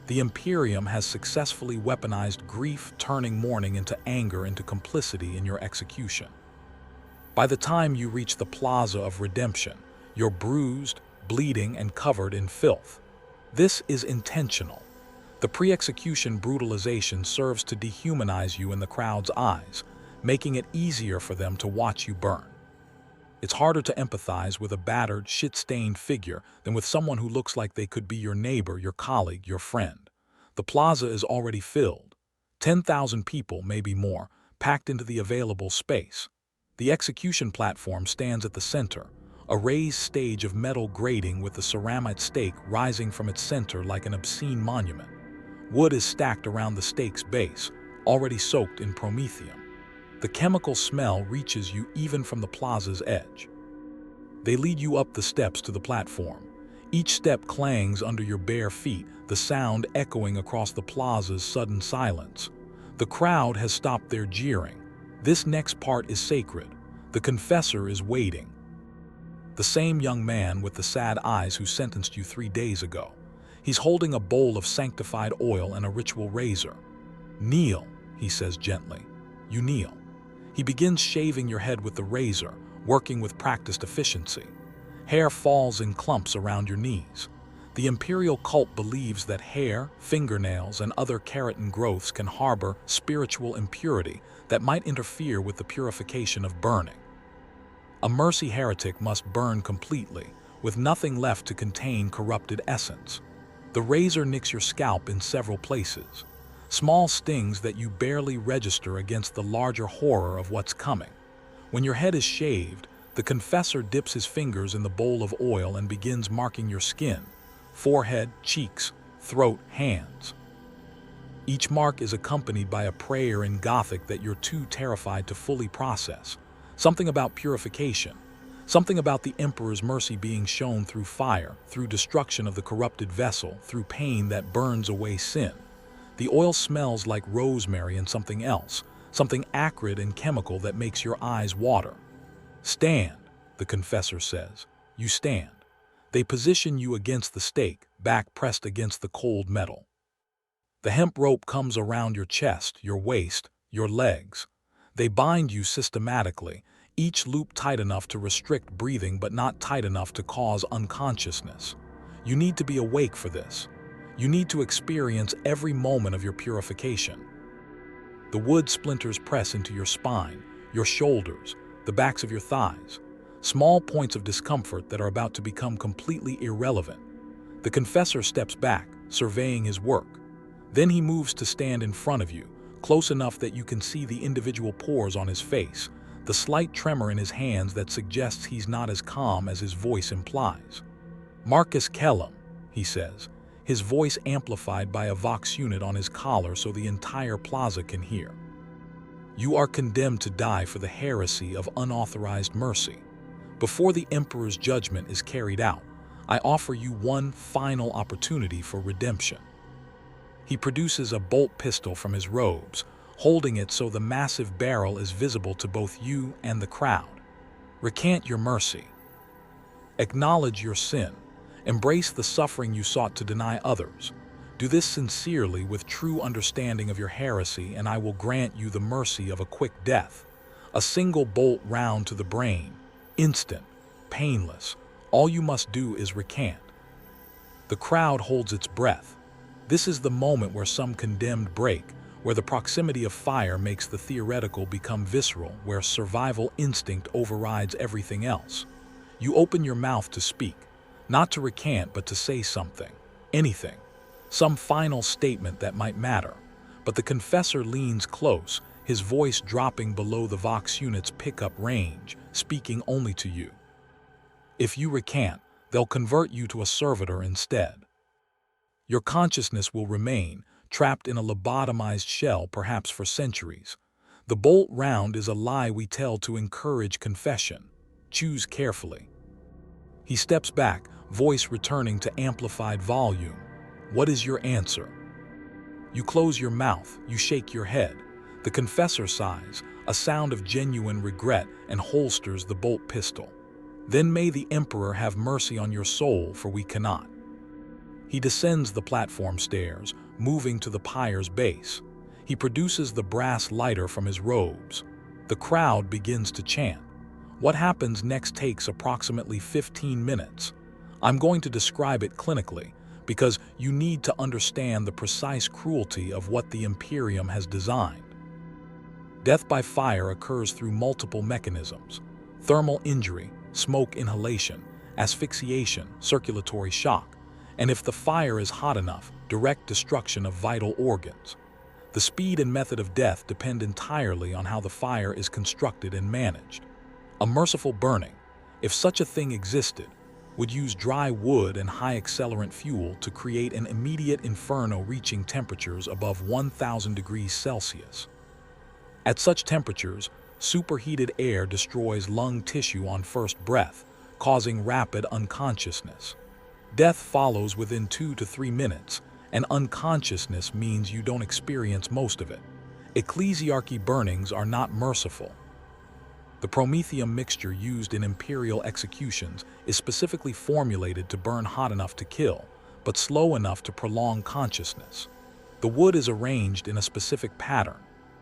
The Imperium has successfully weaponized grief, turning mourning into anger, into complicity in your execution. By the time you reach the Plaza of Redemption, you're bruised, bleeding, and covered in filth. This is intentional. The pre-execution brutalization serves to dehumanize you in the crowd's eyes, making it easier for them to watch you burn. It's harder to empathize with a battered, shit-stained figure than with someone who looks like they could be your neighbor, your colleague, your friend. The plaza is already filled. 10,000 people, maybe more, packed into the available space. The execution platform stands at the center, a raised stage of metal grating with the ceramite stake rising from its center like an obscene monument. Wood is stacked around the stake's base, already soaked in promethium. The chemical smell reaches you even from the plaza's edge. They lead you up the steps to the platform. Each step clangs under your bare feet, the sound echoing across the plaza's sudden silence. The crowd has stopped their jeering. This next part is sacred. The confessor is waiting. The same young man with the sad eyes who sentenced you 3 days ago. He's holding a bowl of sanctified oil and a ritual razor. "Kneel," he says gently. You kneel. He begins shaving your head with the razor, working with practiced efficiency. Hair falls in clumps around your knees. The imperial cult believes that hair, fingernails, and other keratin growths can harbor spiritual impurity that might interfere with the purification of burning. A mercy heretic must burn completely, with nothing left to contain corrupted essence. The razor nicks your scalp in several places, small stings that you barely register against the larger horror of what's coming. When your head is shaved, the confessor dips his fingers in the bowl of oil and begins marking your skin, forehead, cheeks, throat, hands. Each mark is accompanied by a prayer in Gothic that you're too terrified to fully process. Something about purification, something about the Emperor's mercy being shown through fire, through destruction of the corrupted vessel, through pain that burns away sin. The oil smells like rosemary and something else, something acrid and chemical that makes your eyes water. "Stand," the confessor says. You stand. They position you against the stake, back pressed against the cold metal. The hemp rope comes around your chest, your waist, your legs. They bind you systematically, each loop tight enough to restrict breathing but not tight enough to cause unconsciousness. You need to be awake for this. You need to experience every moment of your purification. The wood splinters press into your spine, your shoulders, the backs of your thighs, small points of discomfort that are about to become completely irrelevant. The confessor steps back, surveying his work. Then he moves to stand in front of you, close enough that you can see the individual pores on his face, the slight tremor in his hands that suggests he's not as calm as his voice implies. "Marcus Kellum," he says, his voice amplified by a Vox unit on his collar so the entire plaza can hear. "You are condemned to die for the heresy of unauthorized mercy. Before the Emperor's judgment is carried out, I offer you one final opportunity for redemption." He produces a bolt pistol from his robes, holding it so the massive barrel is visible to both you and the crowd. Recant your mercy. Acknowledge your sin. Embrace the suffering you sought to deny others. Do this sincerely with true understanding of your heresy, and I will grant you the mercy of a quick death. A single bolt round to the brain, instant, painless. All you must do is recant. The crowd holds its breath. This is the moment where some condemned break, where the proximity of fire makes the theoretical become visceral, where survival instinct overrides everything else. You open your mouth to speak, not to recant but to say something, anything. some final statement that might matter. But the Confessor leans close, his voice dropping below the Vox unit's pickup range, speaking only to you. If you recant, they'll convert you to a servitor instead. Your consciousness will remain, trapped in a lobotomized shell perhaps for centuries. The bolt round is a lie we tell to encourage confession. Choose carefully. He steps back, voice returning to amplified volume. What is your answer? You close your mouth, you shake your head. The Confessor sighs, a sound of genuine regret, and holsters the bolt pistol. Then may the Emperor have mercy on your soul, for we cannot. He descends the platform stairs, moving to the pyre's base. He produces the brass lighter from his robes. The crowd begins to chant. What happens next takes approximately 15 minutes. I'm going to describe it clinically, because you need to understand the precise cruelty of what the Imperium has designed. Death by fire occurs through multiple mechanisms: thermal injury, smoke inhalation, asphyxiation, circulatory shock, and if the fire is hot enough, direct destruction of vital organs. The speed and method of death depend entirely on how the fire is constructed and managed. A merciful burning, if such a thing existed, would use dry wood and high accelerant fuel to create an immediate inferno reaching temperatures above 1,000 degrees Celsius. At such temperatures, superheated air destroys lung tissue on first breath, causing rapid unconsciousness. Death follows within 2 to 3 minutes, and unconsciousness means you don't experience most of it. Ecclesiarchy burnings are not merciful. The promethium mixture used in imperial executions is specifically formulated to burn hot enough to kill, but slow enough to prolong consciousness. The wood is arranged in a specific pattern: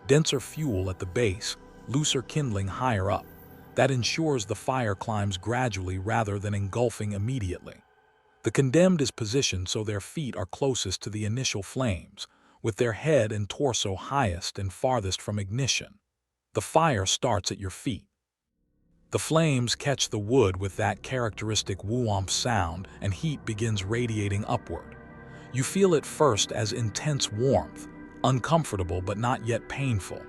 denser fuel at the base, looser kindling higher up. That ensures the fire climbs gradually rather than engulfing immediately. The condemned is positioned so their feet are closest to the initial flames, with their head and torso highest and farthest from ignition. The fire starts at your feet. The flames catch the wood with that characteristic whoomp sound, and heat begins radiating upward. You feel it first as intense warmth, uncomfortable but not yet painful.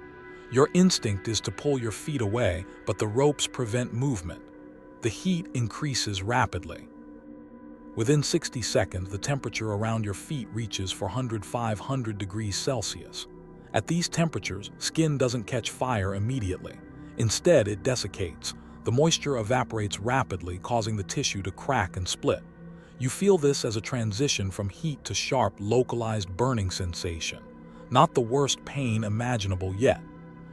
Your instinct is to pull your feet away, but the ropes prevent movement. The heat increases rapidly. Within 60 seconds, the temperature around your feet reaches 400–500 degrees Celsius. At these temperatures, skin doesn't catch fire immediately. Instead, it desiccates. The moisture evaporates rapidly, causing the tissue to crack and split. You feel this as a transition from heat to sharp, localized burning sensation. Not the worst pain imaginable yet.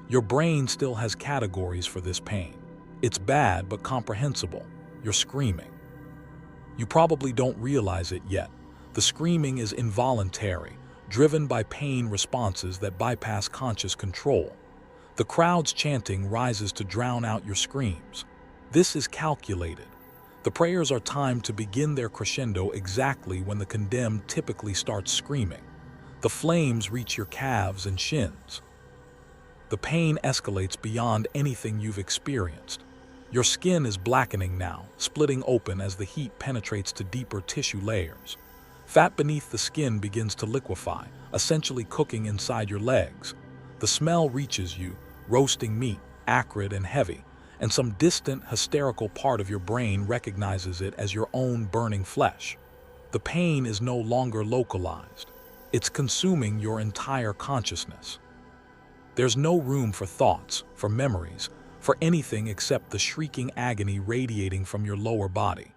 Your brain still has categories for this pain. It's bad but comprehensible. You're screaming. You probably don't realize it yet. The screaming is involuntary, driven by pain responses that bypass conscious control. The crowd's chanting rises to drown out your screams. This is calculated. The prayers are timed to begin their crescendo exactly when the condemned typically starts screaming. The flames reach your calves and shins. The pain escalates beyond anything you've experienced. Your skin is blackening now, splitting open as the heat penetrates to deeper tissue layers. Fat beneath the skin begins to liquefy, essentially cooking inside your legs. The smell reaches you, roasting meat, acrid and heavy, and some distant, hysterical part of your brain recognizes it as your own burning flesh. The pain is no longer localized. It's consuming your entire consciousness. There's no room for thoughts, for memories, for anything except the shrieking agony radiating from your lower body.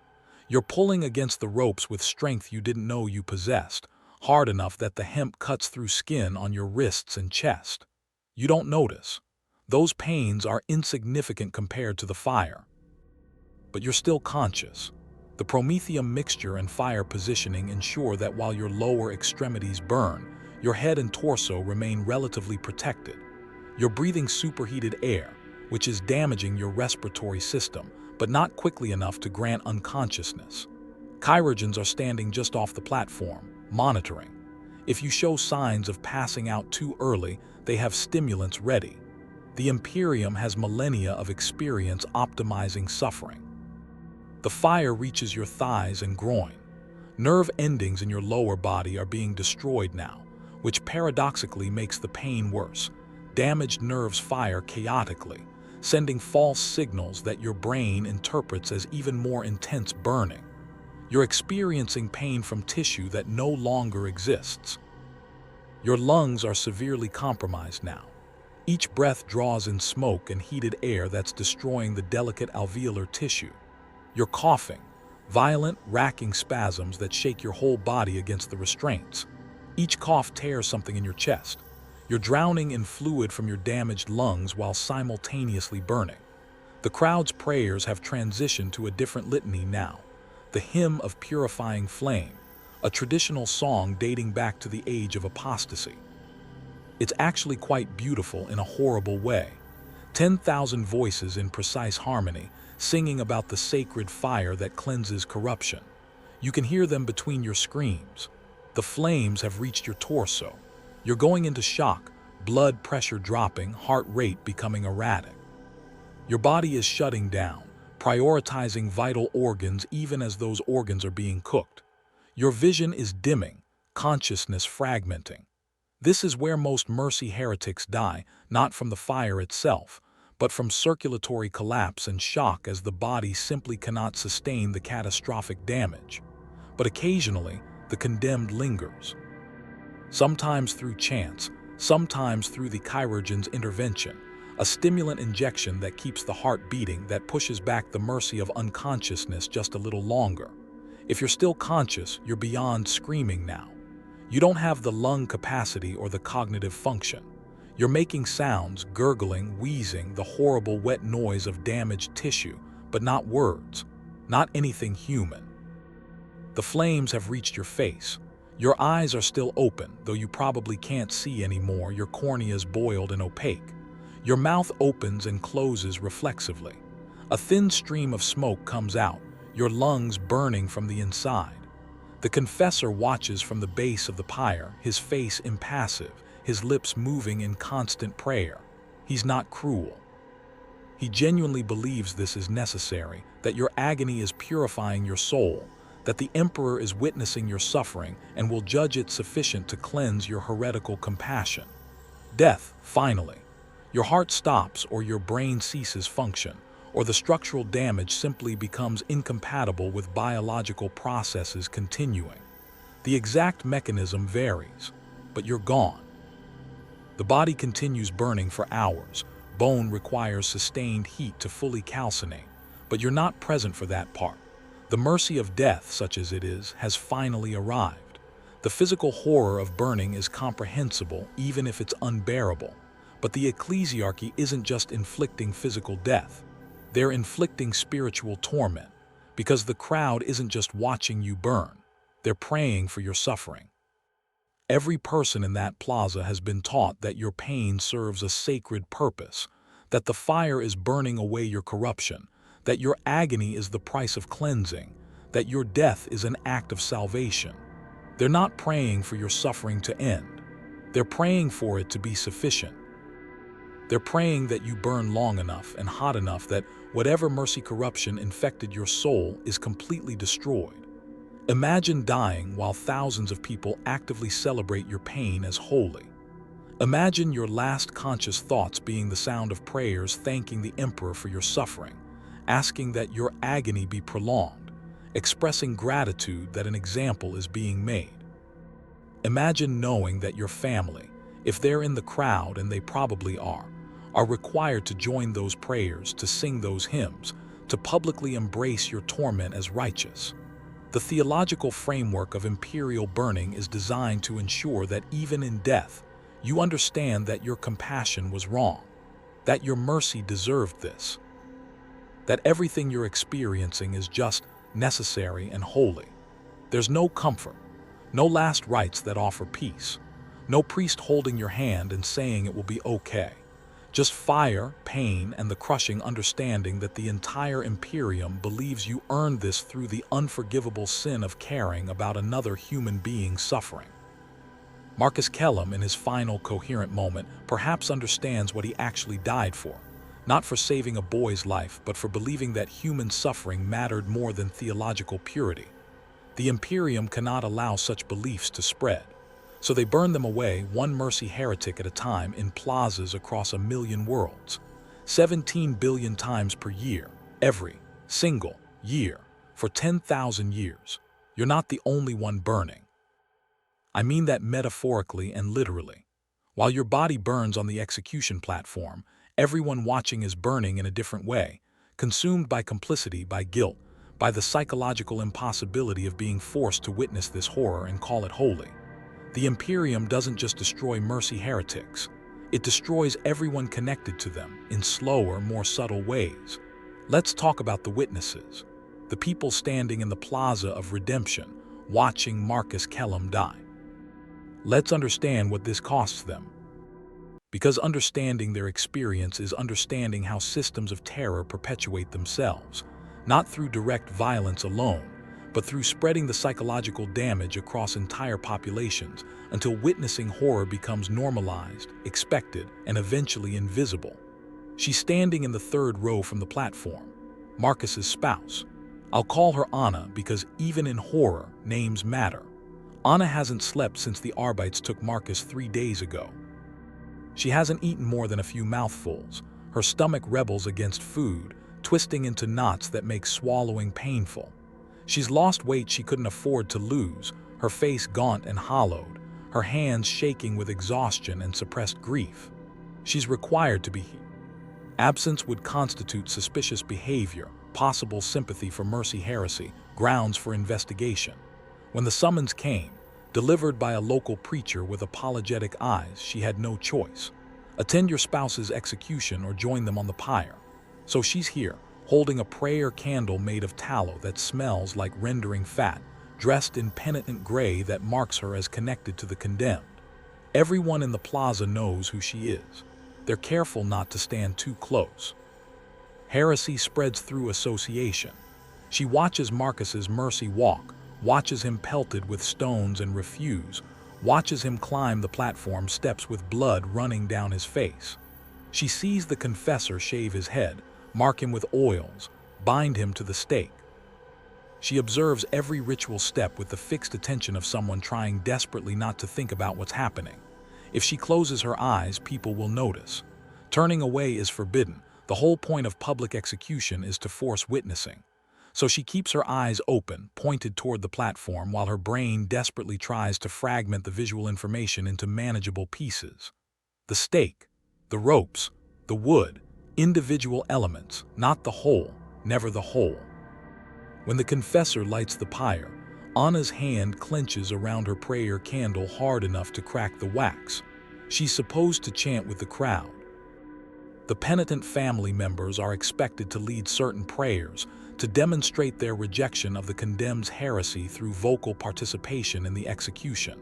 You're pulling against the ropes with strength you didn't know you possessed, hard enough that the hemp cuts through skin on your wrists and chest. You don't notice. Those pains are insignificant compared to the fire. But you're still conscious. The promethium mixture and fire positioning ensure that while your lower extremities burn, your head and torso remain relatively protected. You're breathing superheated air, which is damaging your respiratory system, but not quickly enough to grant unconsciousness. Chirurgeons are standing just off the platform, monitoring. If you show signs of passing out too early, they have stimulants ready. The Imperium has millennia of experience optimizing suffering. The fire reaches your thighs and groin. Nerve endings in your lower body are being destroyed now, which paradoxically makes the pain worse. Damaged nerves fire chaotically, sending false signals that your brain interprets as even more intense burning. You're experiencing pain from tissue that no longer exists. Your lungs are severely compromised now. Each breath draws in smoke and heated air that's destroying the delicate alveolar tissue. You're coughing, violent, racking spasms that shake your whole body against the restraints. Each cough tears something in your chest. You're drowning in fluid from your damaged lungs while simultaneously burning. The crowd's prayers have transitioned to a different litany now, the hymn of purifying flame, a traditional song dating back to the age of apostasy. It's actually quite beautiful in a horrible way. 10,000 voices in precise harmony, singing about the sacred fire that cleanses corruption. You can hear them between your screams. The flames have reached your torso. You're going into shock, blood pressure dropping, heart rate becoming erratic. Your body is shutting down, prioritizing vital organs even as those organs are being cooked. Your vision is dimming, consciousness fragmenting. This is where most mercy heretics die, not from the fire itself, but from circulatory collapse and shock as the body simply cannot sustain the catastrophic damage. But occasionally, the condemned lingers. Sometimes through chance, sometimes through the chirurgeon's intervention, a stimulant injection that keeps the heart beating, that pushes back the mercy of unconsciousness just a little longer. If you're still conscious, you're beyond screaming now. You don't have the lung capacity or the cognitive function. You're making sounds, gurgling, wheezing, the horrible wet noise of damaged tissue, but not words, not anything human. The flames have reached your face. Your eyes are still open, though you probably can't see anymore, your cornea's boiled and opaque. Your mouth opens and closes reflexively. A thin stream of smoke comes out, your lungs burning from the inside. The Confessor watches from the base of the pyre, his face impassive, his lips moving in constant prayer. He's not cruel. He genuinely believes this is necessary, that your agony is purifying your soul, that the Emperor is witnessing your suffering and will judge it sufficient to cleanse your heretical compassion. Death, finally. Your heart stops or your brain ceases function, or the structural damage simply becomes incompatible with biological processes continuing. The exact mechanism varies, but you're gone. The body continues burning for hours. Bone requires sustained heat to fully calcinate, but you're not present for that part. The mercy of death, such as it is, has finally arrived. The physical horror of burning is comprehensible, even if it's unbearable. But the ecclesiarchy isn't just inflicting physical death. They're inflicting spiritual torment, because the crowd isn't just watching you burn. They're praying for your suffering. Every person in that plaza has been taught that your pain serves a sacred purpose, that the fire is burning away your corruption, that your agony is the price of cleansing, that your death is an act of salvation. They're not praying for your suffering to end. They're praying for it to be sufficient. They're praying that you burn long enough and hot enough that whatever mercy corruption infected your soul is completely destroyed. Imagine dying while thousands of people actively celebrate your pain as holy. Imagine your last conscious thoughts being the sound of prayers thanking the Emperor for your suffering, asking that your agony be prolonged, expressing gratitude that an example is being made. Imagine knowing that your family, if they're in the crowd, and they probably are required to join those prayers, to sing those hymns, to publicly embrace your torment as righteous. The theological framework of imperial burning is designed to ensure that even in death, you understand that your compassion was wrong, that your mercy deserved this, that everything you're experiencing is just, necessary, and holy. There's no comfort, no last rites that offer peace, no priest holding your hand and saying it will be okay. Just fire, pain, and the crushing understanding that the entire Imperium believes you earned this through the unforgivable sin of caring about another human being's suffering. Marcus Kellum, in his final coherent moment, perhaps understands what he actually died for, not for saving a boy's life, but for believing that human suffering mattered more than theological purity. The Imperium cannot allow such beliefs to spread, so they burn them away, one mercy heretic at a time, in plazas across 1,000,000 worlds, 17 billion times per year, every single year, for 10,000 years. You're not the only one burning. I mean that metaphorically and literally. While your body burns on the execution platform, everyone watching is burning in a different way, consumed by complicity, by guilt, by the psychological impossibility of being forced to witness this horror and call it holy. The Imperium doesn't just destroy mercy heretics. It destroys everyone connected to them in slower, more subtle ways. Let's talk about the witnesses, the people standing in the Plaza of Redemption, watching Marcus Kellum die. Let's understand what this costs them. Because understanding their experience is understanding how systems of terror perpetuate themselves, not through direct violence alone, but through spreading the psychological damage across entire populations until witnessing horror becomes normalized, expected, and eventually invisible. She's standing in the third row from the platform, Marcus's spouse. I'll call her Anna because even in horror, names matter. Anna hasn't slept since the Arbites took Marcus 3 days ago. She hasn't eaten more than a few mouthfuls. Her stomach rebels against food, twisting into knots that make swallowing painful. She's lost weight she couldn't afford to lose, her face gaunt and hollowed, her hands shaking with exhaustion and suppressed grief. She's required to be here. Absence would constitute suspicious behavior, possible sympathy for mercy heresy, grounds for investigation. When the summons came, delivered by a local preacher with apologetic eyes, she had no choice. Attend your spouse's execution or join them on the pyre. So she's here, holding a prayer candle made of tallow that smells like rendering fat, dressed in penitent gray that marks her as connected to the condemned. Everyone in the plaza knows who she is. They're careful not to stand too close. Heresy spreads through association. She watches Marcus's mercy walk, watches him pelted with stones and refuse, watches him climb the platform steps with blood running down his face. She sees the confessor shave his head, mark him with oils, bind him to the stake. She observes every ritual step with the fixed attention of someone trying desperately not to think about what's happening. If she closes her eyes, people will notice. Turning away is forbidden. The whole point of public execution is to force witnessing. So she keeps her eyes open, pointed toward the platform, while her brain desperately tries to fragment the visual information into manageable pieces. The stake, the ropes, the wood, individual elements, not the whole, never the whole. When the confessor lights the pyre, Anna's hand clenches around her prayer candle hard enough to crack the wax. She's supposed to chant with the crowd. The penitent family members are expected to lead certain prayers, to demonstrate their rejection of the condemned's heresy through vocal participation in the execution.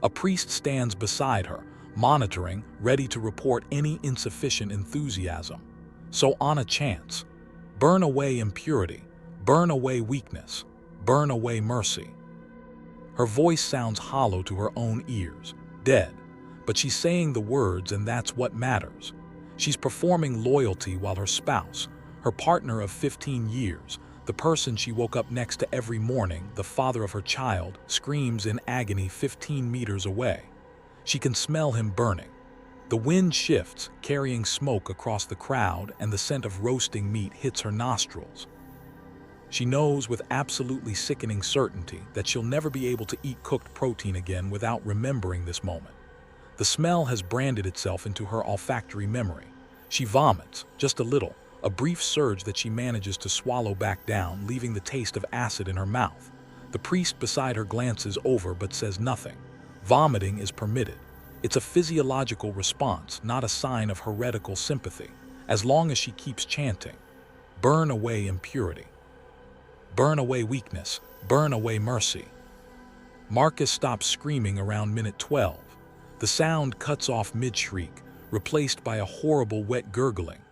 A priest stands beside her, monitoring, ready to report any insufficient enthusiasm. So Anna chants, "Burn away impurity, burn away weakness, burn away mercy." Her voice sounds hollow to her own ears, dead, but she's saying the words, and that's what matters. She's performing loyalty while her spouse, her partner of 15 years, the person she woke up next to every morning, the father of her child, screams in agony 15 meters away. She can smell him burning. The wind shifts, carrying smoke across the crowd, and the scent of roasting meat hits her nostrils. She knows with absolutely sickening certainty that she'll never be able to eat cooked protein again without remembering this moment. The smell has branded itself into her olfactory memory. She vomits, just a little, a brief surge that she manages to swallow back down, leaving the taste of acid in her mouth. The priest beside her glances over but says nothing. Vomiting is permitted. It's a physiological response, not a sign of heretical sympathy, as long as she keeps chanting, "Burn away impurity. Burn away weakness. Burn away mercy." Marcus stops screaming around minute 12. The sound cuts off mid-shriek, replaced by a horrible wet gurgling.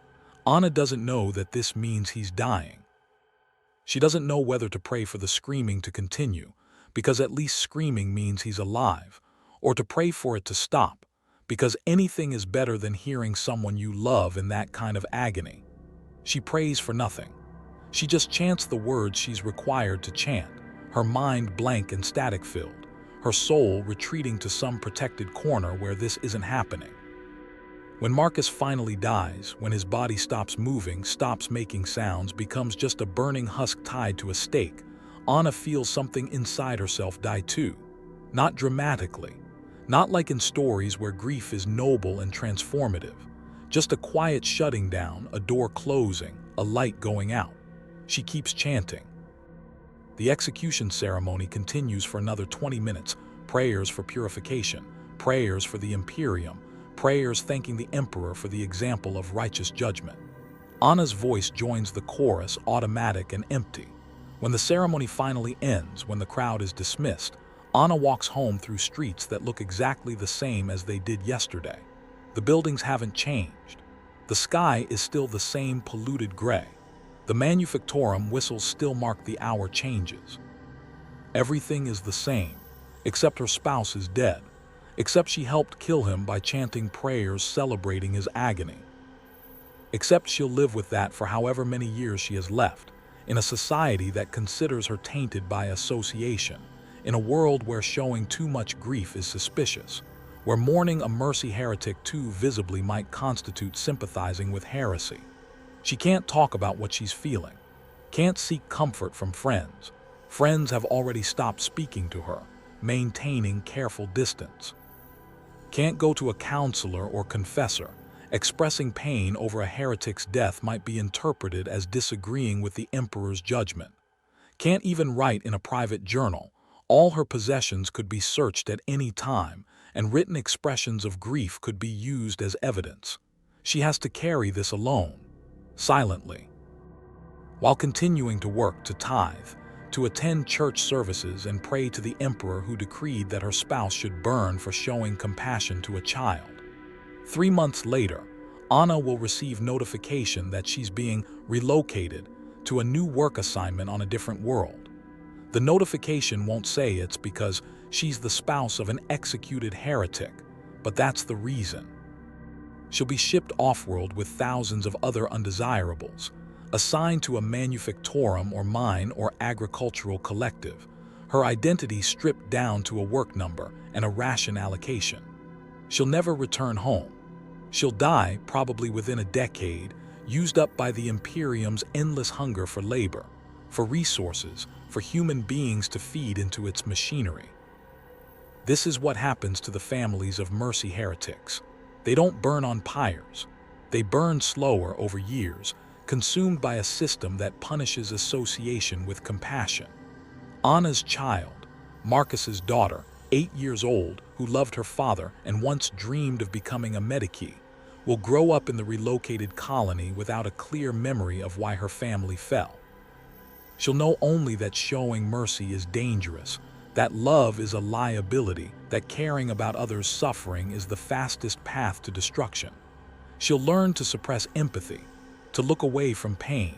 Anna doesn't know that this means he's dying. She doesn't know whether to pray for the screaming to continue, because at least screaming means he's alive, or to pray for it to stop, because anything is better than hearing someone you love in that kind of agony. She prays for nothing. She just chants the words she's required to chant, her mind blank and static-filled, her soul retreating to some protected corner where this isn't happening. When Marcus finally dies, when his body stops moving, stops making sounds, becomes just a burning husk tied to a stake, Anna feels something inside herself die too. Not dramatically, not like in stories where grief is noble and transformative, just a quiet shutting down, a door closing, a light going out. She keeps chanting. The execution ceremony continues for another 20 minutes, prayers for purification, prayers for the Imperium, prayers thanking the Emperor for the example of righteous judgment. Anna's voice joins the chorus, automatic and empty. When the ceremony finally ends, when the crowd is dismissed, Anna walks home through streets that look exactly the same as they did yesterday. The buildings haven't changed. The sky is still the same polluted gray. The Manufactorum whistles still mark the hour changes. Everything is the same, except her spouse is dead, except she helped kill him by chanting prayers celebrating his agony. Except she'll live with that for however many years she has left, in a society that considers her tainted by association, in a world where showing too much grief is suspicious, where mourning a mercy heretic too visibly might constitute sympathizing with heresy. She can't talk about what she's feeling, can't seek comfort from friends. Friends have already stopped speaking to her, maintaining careful distance. Can't go to a counselor or confessor. Expressing pain over a heretic's death might be interpreted as disagreeing with the Emperor's judgment. Can't even write in a private journal. All her possessions could be searched at any time, and written expressions of grief could be used as evidence. She has to carry this alone, silently, while continuing to work, to tithe, to attend church services and pray to the Emperor who decreed that her spouse should burn for showing compassion to a child. 3 months later, Anna will receive notification that she's being relocated to a new work assignment on a different world. The notification won't say it's because she's the spouse of an executed heretic, but that's the reason. She'll be shipped off-world with thousands of other undesirables, assigned to a manufactorum or mine or agricultural collective, her identity stripped down to a work number and a ration allocation. She'll never return home. She'll die, probably within a decade, used up by the Imperium's endless hunger for labor, for resources, for human beings to feed into its machinery. This is what happens to the families of mercy heretics. They don't burn on pyres. They burn slower over years, consumed by a system that punishes association with compassion. Anna's child, Marcus's daughter, 8 years old, who loved her father and once dreamed of becoming a medici, will grow up in the relocated colony without a clear memory of why her family fell. She'll know only that showing mercy is dangerous, that love is a liability, that caring about others' suffering is the fastest path to destruction. She'll learn to suppress empathy, to look away from pain,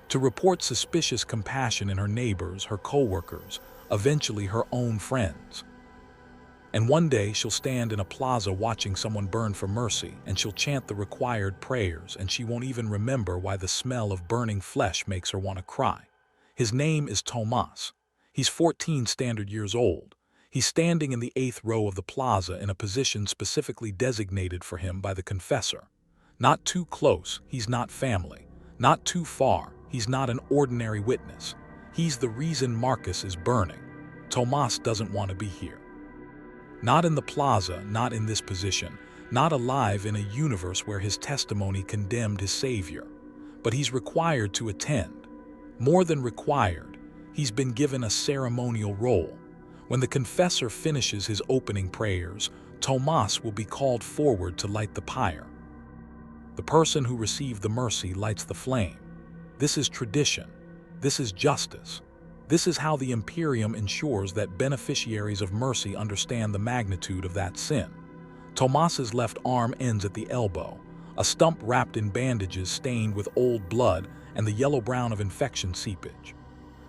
to report suspicious compassion in her neighbors, her co-workers, eventually her own friends. And one day she'll stand in a plaza watching someone burn for mercy, and she'll chant the required prayers, and she won't even remember why the smell of burning flesh makes her want to cry. His name is Tomas. He's 14 standard years old. He's standing in the 8th row of the plaza in a position specifically designated for him by the Confessor. Not too close, he's not family. Not too far, he's not an ordinary witness. He's the reason Marcus is burning. Tomas doesn't want to be here. Not in the plaza, not in this position, not alive in a universe where his testimony condemned his savior. But he's required to attend. More than required, he's been given a ceremonial role. When the Confessor finishes his opening prayers, Tomas will be called forward to light the pyre. The person who received the mercy lights the flame. This is tradition. This is justice. This is how the Imperium ensures that beneficiaries of mercy understand the magnitude of that sin. Tomas's left arm ends at the elbow, a stump wrapped in bandages stained with old blood and the yellow-brown of infection seepage.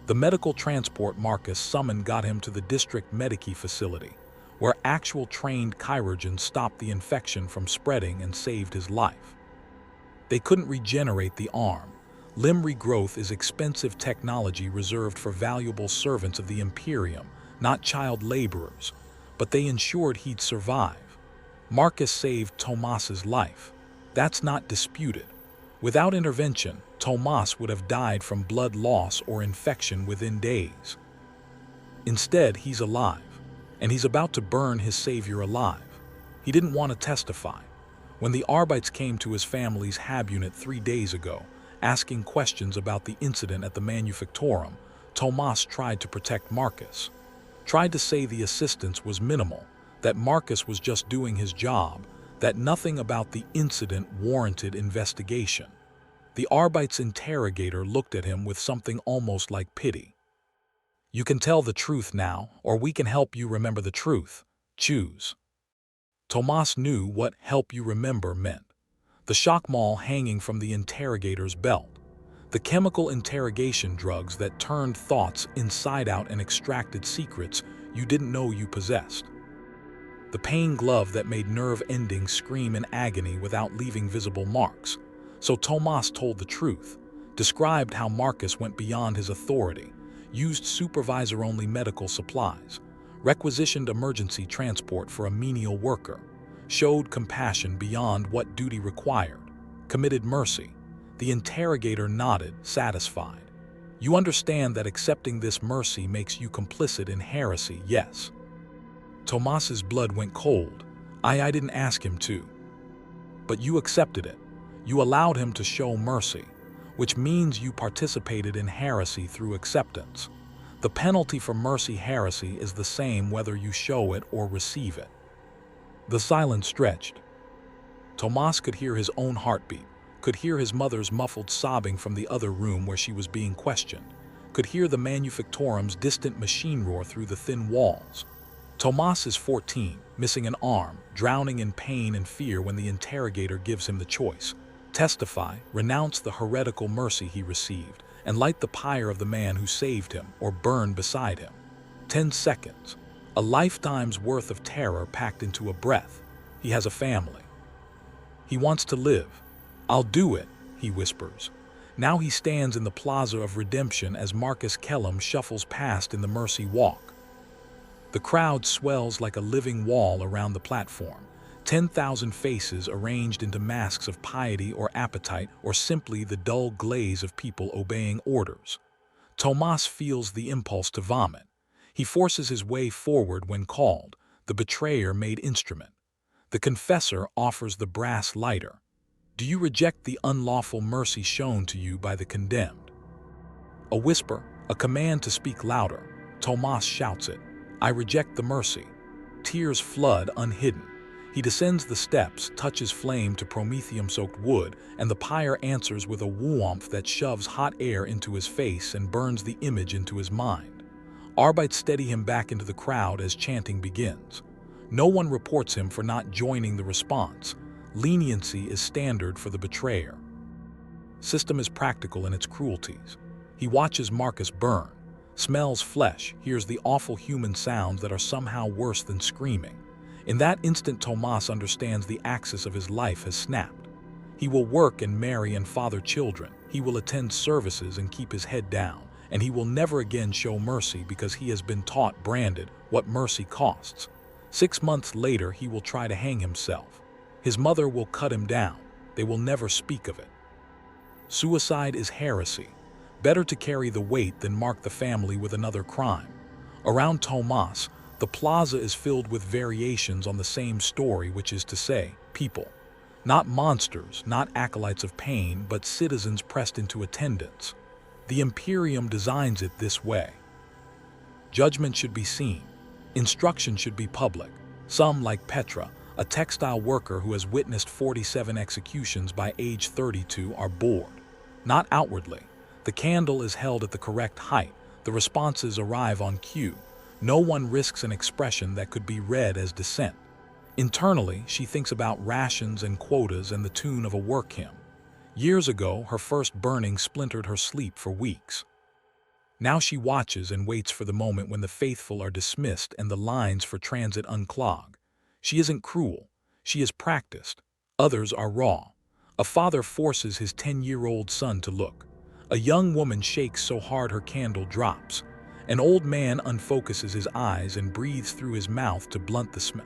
The medical transport Marcus summoned got him to the district medici facility, where actual trained chirurgeons stopped the infection from spreading and saved his life. They couldn't regenerate the arm, Limb regrowth is expensive technology reserved for valuable servants of the Imperium, not child laborers, but they ensured he'd survive. Marcus saved Tomas's life. That's not disputed. Without intervention, Tomas would have died from blood loss or infection within days. Instead, he's alive, and he's about to burn his savior alive. He didn't want to testify. When the Arbites came to his family's Hab unit 3 days ago, asking questions about the incident at the Manufactorum, Tomas tried to protect Marcus. Tried to say the assistance was minimal, that Marcus was just doing his job, that nothing about the incident warranted investigation. The Arbites interrogator looked at him with something almost like pity. "You can tell the truth now, or we can help you remember the truth. Choose." Tomas knew what "help you remember" meant. The shock maul hanging from the interrogator's belt. The chemical interrogation drugs that turned thoughts inside out and extracted secrets you didn't know you possessed. The pain glove that made nerve endings scream in agony without leaving visible marks. So Tomas told the truth, described how Marcus went beyond his authority, used supervisor-only medical supplies, requisitioned emergency transport for a menial worker, showed compassion beyond what duty required, committed mercy. The interrogator nodded, satisfied. "You understand that accepting this mercy makes you complicit in heresy, yes?" Tomas's blood went cold. I didn't ask him to. "But you accepted it. You allowed him to show mercy, which means you participated in heresy through acceptance. The penalty for mercy heresy is the same whether you show it or receive it." The silence stretched. Tomas could hear his own heartbeat, could hear his mother's muffled sobbing from the other room where she was being questioned, could hear the Manufactorum's distant machine roar through the thin walls. Tomas is 14, missing an arm, drowning in pain and fear when the interrogator gives him the choice. Testify, renounce the heretical mercy he received, and light the pyre of the man who saved him, or burn beside him. 10 seconds. A lifetime's worth of terror packed into a breath. He has a family. He wants to live. "I'll do it," he whispers. Now he stands in the Plaza of Redemption as Marcus Kellum shuffles past in the Mercy Walk. The crowd swells like a living wall around the platform. 10,000 faces arranged into masks of piety or appetite, or simply the dull glaze of people obeying orders. Tomas feels the impulse to vomit. He forces his way forward when called, the betrayer made instrument. The confessor offers the brass lighter. "Do you reject the unlawful mercy shown to you by the condemned?" A whisper, a command to speak louder. Tomas shouts it. "I reject the mercy." Tears flood unhidden. He descends the steps, touches flame to promethium-soaked wood, and the pyre answers with a whoomph that shoves hot air into his face and burns the image into his mind. Arbites steady him back into the crowd as chanting begins. No one reports him for not joining the response. Leniency is standard for the betrayer. System is practical in its cruelties. He watches Marcus burn, smells flesh, hears the awful human sounds that are somehow worse than screaming. In that instant, Tomas understands the axis of his life has snapped. He will work and marry and father children. He will attend services and keep his head down. And he will never again show mercy because he has been taught, branded, what mercy costs. 6 months later, he will try to hang himself. His mother will cut him down. They will never speak of it. Suicide is heresy. Better to carry the weight than mark the family with another crime. Around Tomas, the plaza is filled with variations on the same story, which is to say, people. Not monsters, not acolytes of pain, but citizens pressed into attendance. The Imperium designs it this way. Judgment should be seen. Instruction should be public. Some, like Petra, a textile worker who has witnessed 47 executions by age 32, are bored. Not outwardly. The candle is held at the correct height. The responses arrive on cue. No one risks an expression that could be read as dissent. Internally, she thinks about rations and quotas and the tune of a work hymn. Years ago, her first burning splintered her sleep for weeks. Now she watches and waits for the moment when the faithful are dismissed and the lines for transit unclog. She isn't cruel. She is practiced. Others are raw. A father forces his 10-year-old son to look. A young woman shakes so hard her candle drops. An old man unfocuses his eyes and breathes through his mouth to blunt the smell.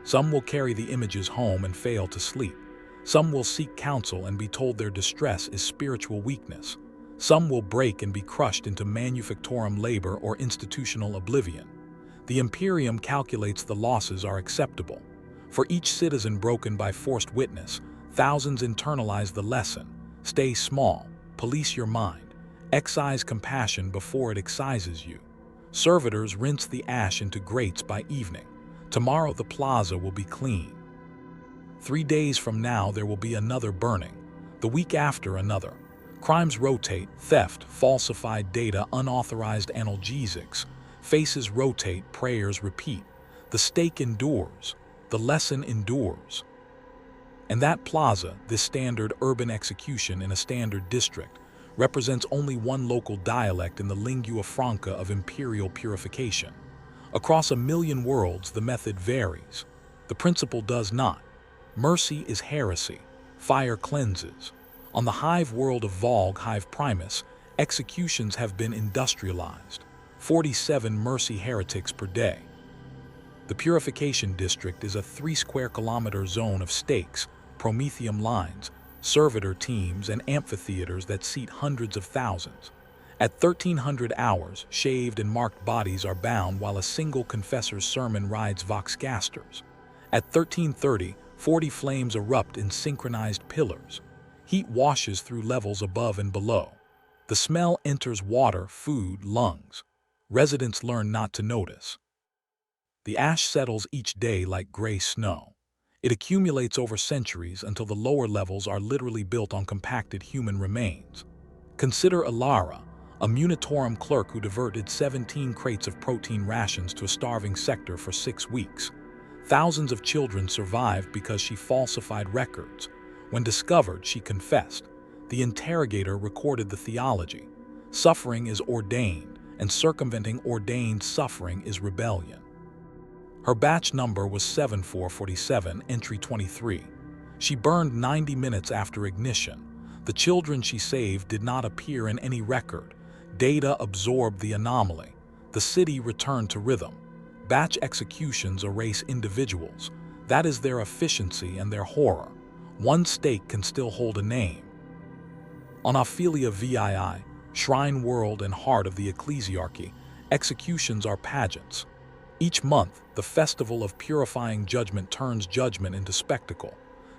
Some will carry the images home and fail to sleep. Some will seek counsel and be told their distress is spiritual weakness. Some will break and be crushed into Manufactorum labor or institutional oblivion. The Imperium calculates the losses are acceptable. For each citizen broken by forced witness, thousands internalize the lesson. Stay small, police your mind, excise compassion before it excises you. Servitors rinse the ash into grates by evening. Tomorrow the plaza will be clean. 3 days from now there will be another burning. The week after another. Crimes rotate, theft, falsified data, unauthorized analgesics. Faces rotate, prayers repeat. The stake endures. The lesson endures. And that plaza, this standard urban execution in a standard district, represents only one local dialect in the lingua franca of imperial purification. Across 1,000,000 worlds, the method varies. The principle does not. Mercy is heresy. Fire cleanses. On the Hive world of Volg Hive Primus, executions have been industrialized. 47 mercy heretics per day. The Purification District is a 3-square-kilometer zone of stakes, promethium lines, servitor teams, and amphitheaters that seat hundreds of thousands. At 1300 hours, shaved and marked bodies are bound while a single confessor's sermon rides vox gasters. At 1330, 40 flames erupt in synchronized pillars. Heat washes through levels above and below. The smell enters water, food, lungs. Residents learn not to notice. The ash settles each day like gray snow. It accumulates over centuries until the lower levels are literally built on compacted human remains. Consider Alara, a Munitorum clerk who diverted 17 crates of protein rations to a starving sector for 6 weeks. Thousands of children survived because she falsified records. When discovered, she confessed. The interrogator recorded the theology. Suffering is ordained, and circumventing ordained suffering is rebellion. Her batch number was 7447, entry 23. She burned 90 minutes after ignition. The children she saved did not appear in any record. Data absorbed the anomaly. The city returned to rhythm. Batch executions erase individuals. That is their efficiency and their horror. One stake can still hold a name. On Ophelia VII, shrine world and heart of the ecclesiarchy, executions are pageants. Each month, the festival of purifying judgment turns judgment into spectacle.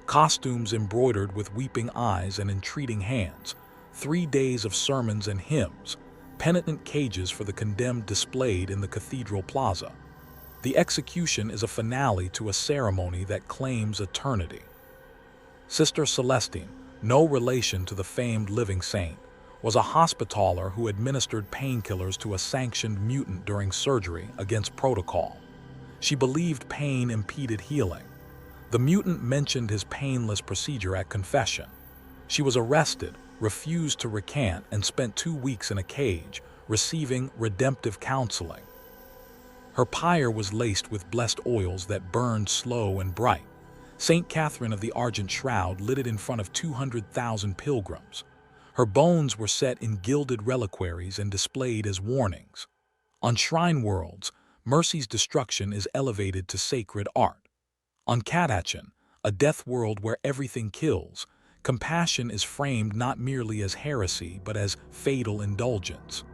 Costumes embroidered with weeping eyes and entreating hands. 3 days of sermons and hymns. Penitent cages for the condemned displayed in the Cathedral Plaza. The execution is a finale to a ceremony that claims eternity. Sister Celestine, no relation to the famed living saint, was a hospitaller who administered painkillers to a sanctioned mutant during surgery against protocol. She believed pain impeded healing. The mutant mentioned his painless procedure at confession. She was arrested, refused to recant, and spent 2 weeks in a cage, receiving redemptive counseling. Her pyre was laced with blessed oils that burned slow and bright. St. Catherine of the Argent Shroud lit it in front of 200,000 pilgrims. Her bones were set in gilded reliquaries and displayed as warnings. On shrine worlds, mercy's destruction is elevated to sacred art. On Catachan, a death world where everything kills, compassion is framed not merely as heresy but as fatal indulgence.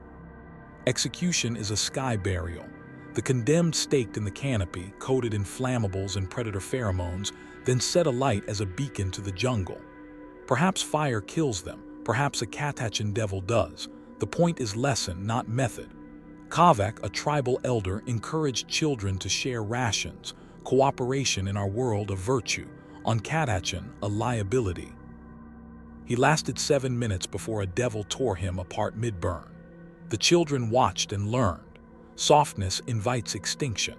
Execution is a sky burial. The condemned staked in the canopy, coated in flammables and predator pheromones, then set alight as a beacon to the jungle. Perhaps fire kills them, perhaps a Catachan devil does. The point is lesson, not method. Kavak, a tribal elder, encouraged children to share rations, cooperation in our world of virtue. On Catachan, a liability. He lasted 7 minutes before a devil tore him apart mid-burn. The children watched and learned. Softness invites extinction.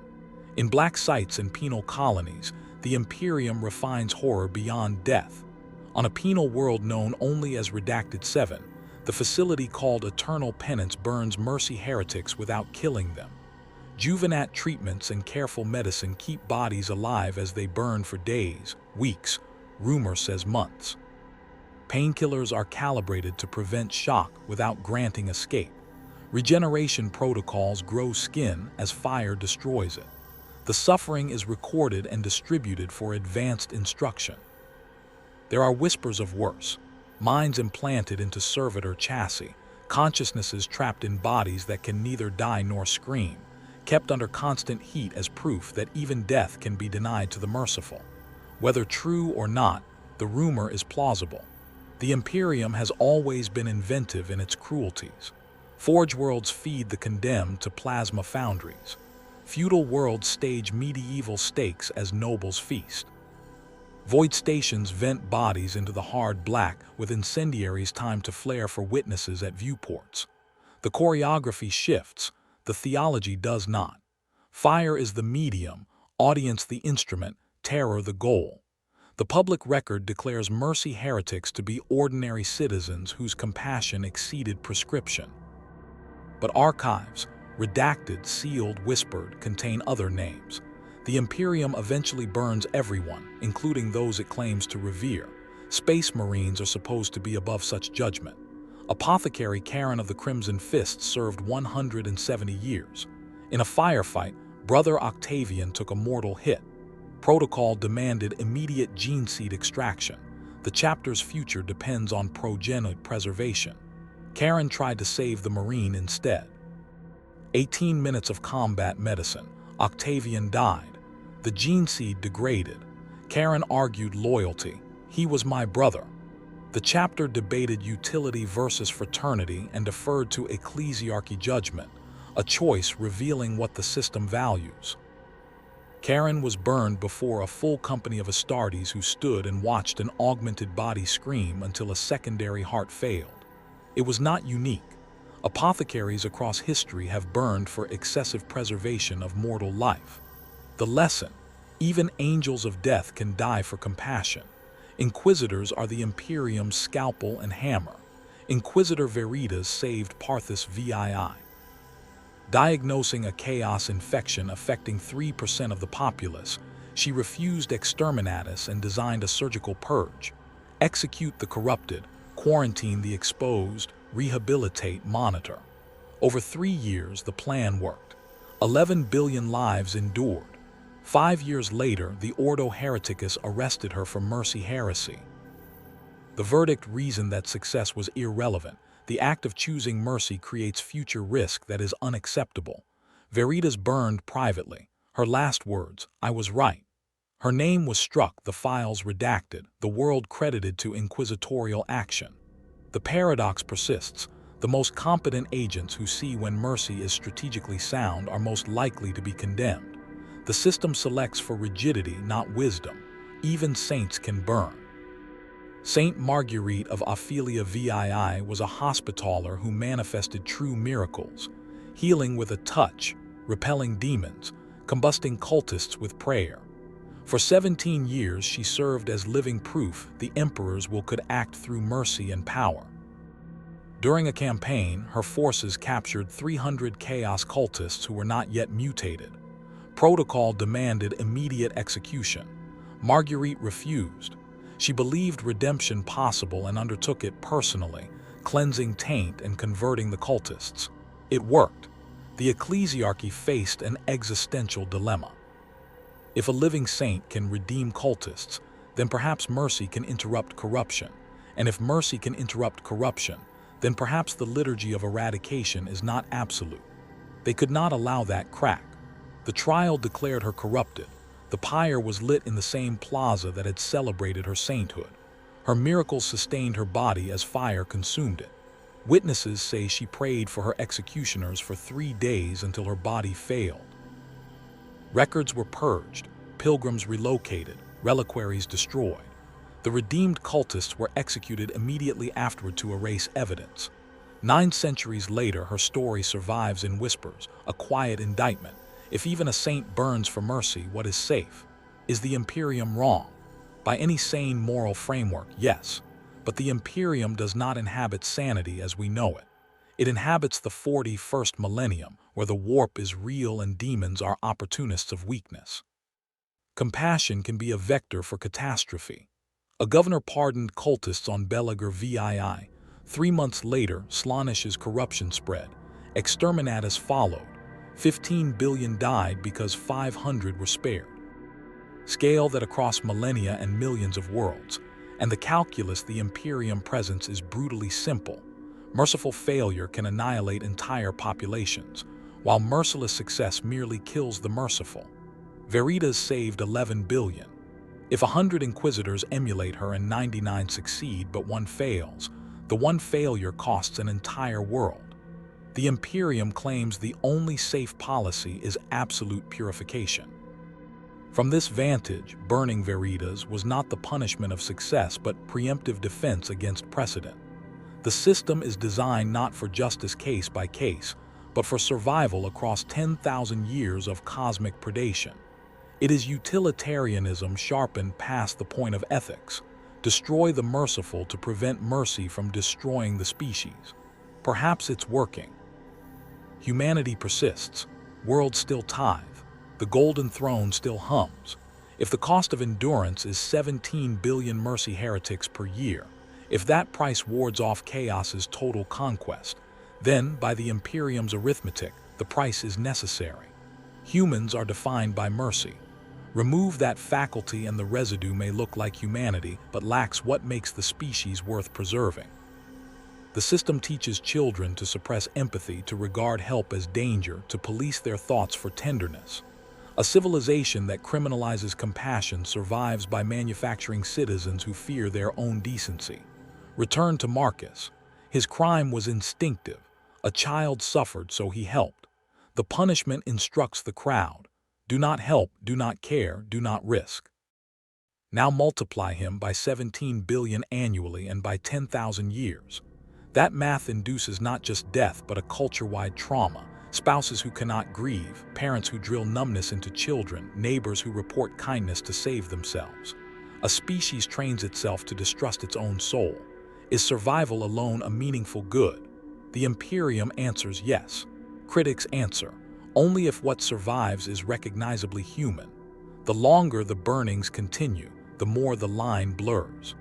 In black sites and penal colonies, the Imperium refines horror beyond death. On a penal world known only as Redacted 7, the facility called Eternal Penance burns mercy heretics without killing them. Juvenat treatments and careful medicine keep bodies alive as they burn for days, weeks, rumor says months. Painkillers are calibrated to prevent shock without granting escape. Regeneration protocols grow skin as fire destroys it. The suffering is recorded and distributed for advanced instruction. There are whispers of worse, minds implanted into servitor chassis, consciousnesses trapped in bodies that can neither die nor scream, kept under constant heat as proof that even death can be denied to the merciful. Whether true or not, the rumor is plausible. The Imperium has always been inventive in its cruelties. Forge worlds feed the condemned to plasma foundries. Feudal worlds stage medieval stakes as nobles feast. Void stations vent bodies into the hard black with incendiaries timed to flare for witnesses at viewports. The choreography shifts, the theology does not. Fire is the medium, audience the instrument, terror the goal. The public record declares mercy heretics to be ordinary citizens whose compassion exceeded prescription. But archives, redacted, sealed, whispered, contain other names. The Imperium eventually burns everyone, including those it claims to revere. Space Marines are supposed to be above such judgment. Apothecary Karen of the Crimson Fist served 170 years. In a firefight, Brother Octavian took a mortal hit. Protocol demanded immediate gene seed extraction. The chapter's future depends on progenitor preservation. Karen tried to save the Marine instead. 18 minutes of combat medicine. Octavian died. The gene seed degraded. Karen argued loyalty. He was my brother. The chapter debated utility versus fraternity and deferred to ecclesiarchy judgment, a choice revealing what the system values. Karen was burned before a full company of Astartes who stood and watched an augmented body scream until a secondary heart failed. It was not unique. Apothecaries across history have burned for excessive preservation of mortal life. The lesson: even angels of death can die for compassion. Inquisitors are the Imperium's scalpel and hammer. Inquisitor Veritas saved Parthus VII. Diagnosing a chaos infection affecting 3% of the populace, she refused exterminatus and designed a surgical purge. Execute the corrupted, quarantine the exposed, rehabilitate, monitor. Over 3 years, the plan worked. 11 billion lives endured. 5 years later, the Ordo Hereticus arrested her for mercy heresy. The verdict reasoned that success was irrelevant. The act of choosing mercy creates future risk that is unacceptable. Veritas burned privately. Her last words, "I was right." Her name was struck, the files redacted, the world credited to inquisitorial action. The paradox persists. The most competent agents who see when mercy is strategically sound are most likely to be condemned. The system selects for rigidity, not wisdom. Even saints can burn. Saint Marguerite of Ophelia VII was a hospitaller who manifested true miracles, healing with a touch, repelling demons, combusting cultists with prayer. For 17 years she served as living proof the emperor's will could act through mercy and power. During a campaign, her forces captured 300 chaos cultists who were not yet mutated. Protocol demanded immediate execution. Marguerite refused. She believed redemption possible and undertook it personally, cleansing taint and converting the cultists. It worked. The ecclesiarchy faced an existential dilemma. If a living saint can redeem cultists, then perhaps mercy can interrupt corruption. And if mercy can interrupt corruption, then perhaps the liturgy of eradication is not absolute. They could not allow that crack. The trial declared her corrupted. The pyre was lit in the same plaza that had celebrated her sainthood. Her miracles sustained her body as fire consumed it. Witnesses say she prayed for her executioners for 3 days until her body failed. Records were purged, pilgrims relocated, reliquaries destroyed. The redeemed cultists were executed immediately afterward to erase evidence. 9 centuries later, her story survives in whispers, a quiet indictment. If even a saint burns for mercy, what is safe? Is the Imperium wrong? By any sane moral framework, yes. But the Imperium does not inhabit sanity as we know it. It inhabits the 41st millennium, where the warp is real and demons are opportunists of weakness. Compassion can be a vector for catastrophe. A governor pardoned cultists on Belager VII. 3 months later, Slaaneish's corruption spread. Exterminatus followed. 15 billion died because 500 were spared. Scale that across millennia and millions of worlds. And the calculus the Imperium presents is brutally simple. Merciful failure can annihilate entire populations, while merciless success merely kills the merciful. Veritas saved 11 billion. If 100 Inquisitors emulate her and 99 succeed but one fails, the one failure costs an entire world. The Imperium claims the only safe policy is absolute purification. From this vantage, burning Veritas was not the punishment of success but preemptive defense against precedent. The system is designed not for justice case by case, but for survival across 10,000 years of cosmic predation. It is utilitarianism sharpened past the point of ethics. Destroy the merciful to prevent mercy from destroying the species. Perhaps it's working. Humanity persists. Worlds still tithe. The golden throne still hums. If the cost of endurance is 17 billion mercy heretics per year, if that price wards off chaos's total conquest, then, by the Imperium's arithmetic, the price is necessary. Humans are defined by mercy. Remove that faculty and the residue may look like humanity, but lacks what makes the species worth preserving. The system teaches children to suppress empathy, to regard help as danger, to police their thoughts for tenderness. A civilization that criminalizes compassion survives by manufacturing citizens who fear their own decency. Return to Marcus. His crime was instinctive. A child suffered, so he helped. The punishment instructs the crowd. Do not help, do not care, do not risk. Now multiply him by 17 billion annually and by 10,000 years. That math induces not just death but a culture-wide trauma. Spouses who cannot grieve, parents who drill numbness into children, neighbors who report kindness to save themselves. A species trains itself to distrust its own soul. Is survival alone a meaningful good? The Imperium answers yes. Critics answer, only if what survives is recognizably human. The longer the burnings continue, the more the line blurs.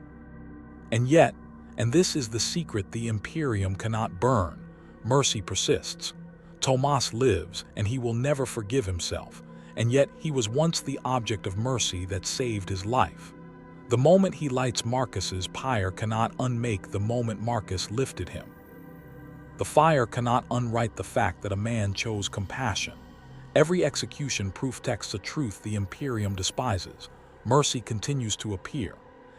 And yet, and this is the secret the Imperium cannot burn, mercy persists. Tomas lives, and he will never forgive himself, and yet he was once the object of mercy that saved his life. The moment he lights Marcus's pyre cannot unmake the moment Marcus lifted him. The fire cannot unwrite the fact that a man chose compassion. Every execution proof texts a truth the Imperium despises. Mercy continues to appear.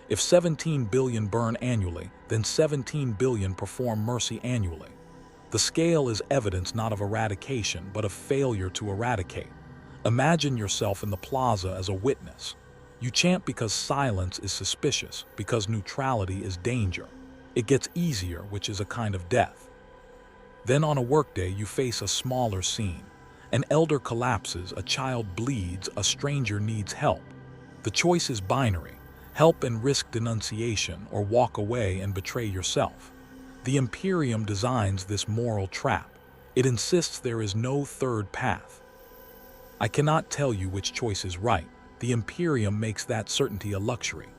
If 17 billion burn annually, then 17 billion perform mercy annually. The scale is evidence not of eradication, but of failure to eradicate. Imagine yourself in the Plaza as a witness. You chant because silence is suspicious, because neutrality is danger. It gets easier, which is a kind of death. Then on a workday you face a smaller scene. An elder collapses, a child bleeds, a stranger needs help. The choice is binary: help and risk denunciation, or walk away and betray yourself. The Imperium designs this moral trap. It insists there is no third path. I cannot tell you which choice is right. The Imperium makes that certainty a luxury.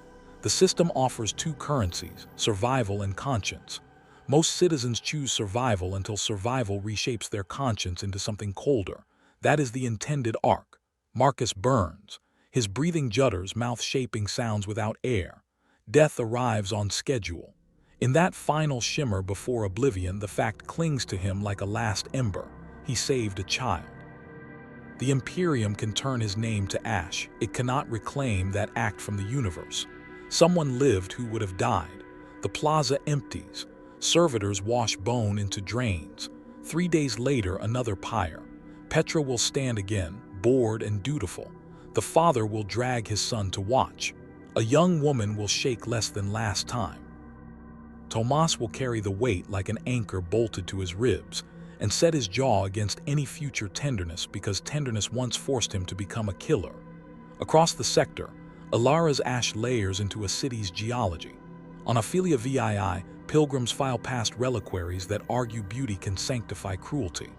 The system offers two currencies, survival and conscience. Most citizens choose survival until survival reshapes their conscience into something colder. That is the intended arc. Marcus burns. His breathing judders, mouth shaping sounds without air. Death arrives on schedule. In that final shimmer before oblivion, the fact clings to him like a last ember. He saved a child. The Imperium can turn his name to ash. It cannot reclaim that act from the universe. Someone lived who would have died. The plaza empties. Servitors wash bone into drains. 3 days later, another pyre. Petra will stand again, bored and dutiful. The father will drag his son to watch. A young woman will shake less than last time. Tomas will carry the weight like an anchor bolted to his ribs, and set his jaw against any future tenderness because tenderness once forced him to become a killer. Across the sector, Ilara's ash layers into a city's geology. On Ophelia VII, pilgrims file past reliquaries that argue beauty can sanctify cruelty.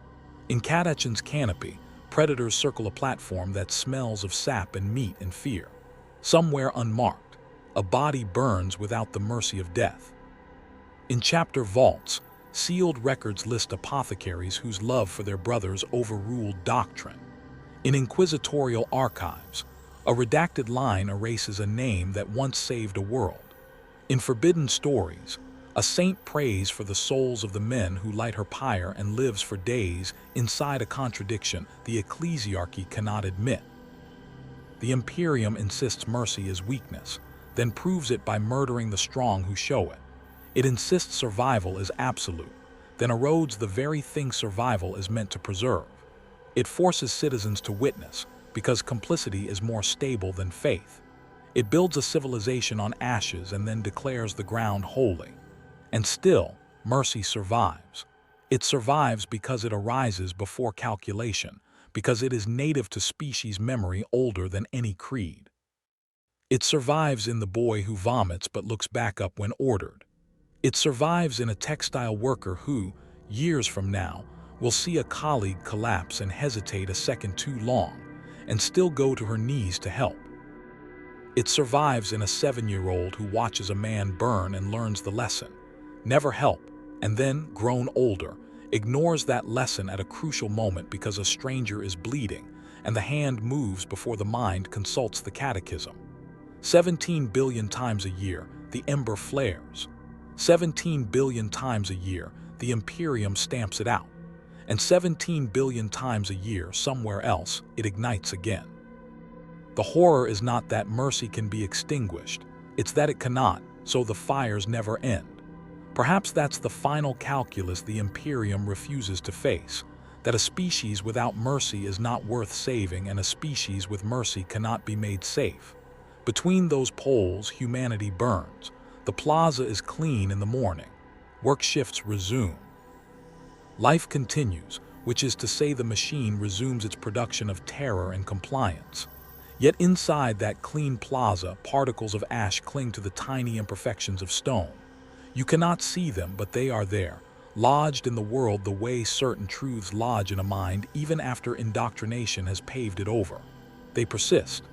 In Katachin's canopy, predators circle a platform that smells of sap and meat and fear. Somewhere unmarked, A body burns without the mercy of death. In chapter Vaults, sealed records list apothecaries whose love for their brothers overruled doctrine. In inquisitorial archives, a redacted line erases a name that once saved a world. In forbidden stories, a saint prays for the souls of the men who light her pyre and lives for days inside a contradiction the ecclesiarchy cannot admit. The Imperium insists mercy is weakness, then proves it by murdering the strong who show it. It insists survival is absolute, then erodes the very thing survival is meant to preserve. It forces citizens to witness, because complicity is more stable than faith. It builds a civilization on ashes and then declares the ground holy. And still, mercy survives. It survives because it arises before calculation, because it is native to species memory older than any creed. It survives in the boy who vomits but looks back up when ordered. It survives in a textile worker who, years from now, will see a colleague collapse and hesitate a second too long, and still go to her knees to help. It survives in a 7-year-old who watches a man burn and learns the lesson. Never help, and then, grown older, ignores that lesson at a crucial moment because a stranger is bleeding, and the hand moves before the mind consults the catechism. 17 billion times a year, the ember flares. 17 billion times a year, the Imperium stamps it out. And 17 billion times a year, somewhere else, it ignites again. The horror is not that mercy can be extinguished, it's that it cannot, so the fires never end. Perhaps that's the final calculus the Imperium refuses to face, that a species without mercy is not worth saving and a species with mercy cannot be made safe. Between those poles, humanity burns. The plaza is clean in the morning. Work shifts resume. Life continues, which is to say the machine resumes its production of terror and compliance. Yet inside that clean plaza, particles of ash cling to the tiny imperfections of stone. You cannot see them, but they are there, lodged in the world the way certain truths lodge in a mind even after indoctrination has paved it over. They persist.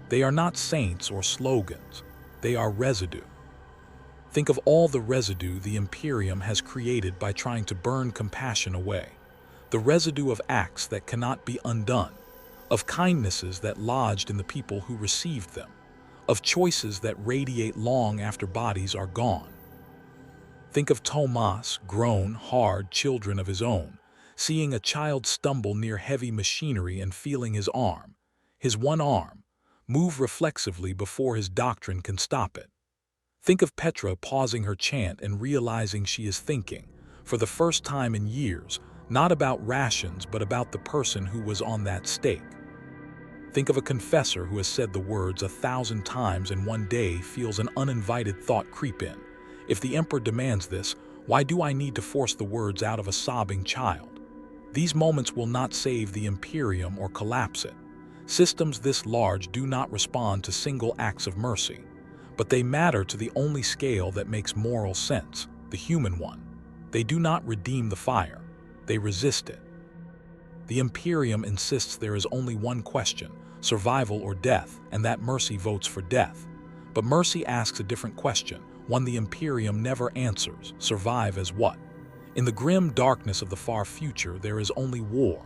They are not saints or slogans. They are residue. Think of all the residue the Imperium has created by trying to burn compassion away. The residue of acts that cannot be undone, of kindnesses that lodged in the people who received them, of choices that radiate long after bodies are gone. Think of Tomas, grown, hard children of his own, seeing a child stumble near heavy machinery and feeling his arm, his one arm, move reflexively before his doctrine can stop it. Think of Petra pausing her chant and realizing she is thinking, for the first time in years, not about rations but about the person who was on that stake. Think of a confessor who has said the words 1,000 times and one day feels an uninvited thought creep in. If the Emperor demands this, why do I need to force the words out of a sobbing child? These moments will not save the Imperium or collapse it. Systems this large do not respond to single acts of mercy, but they matter to the only scale that makes moral sense, the human one. They do not redeem the fire, they resist it. The Imperium insists there is only one question, survival or death, and that mercy votes for death. But mercy asks a different question, one the Imperium never answers: survive as what? In the grim darkness of the far future, there is only war.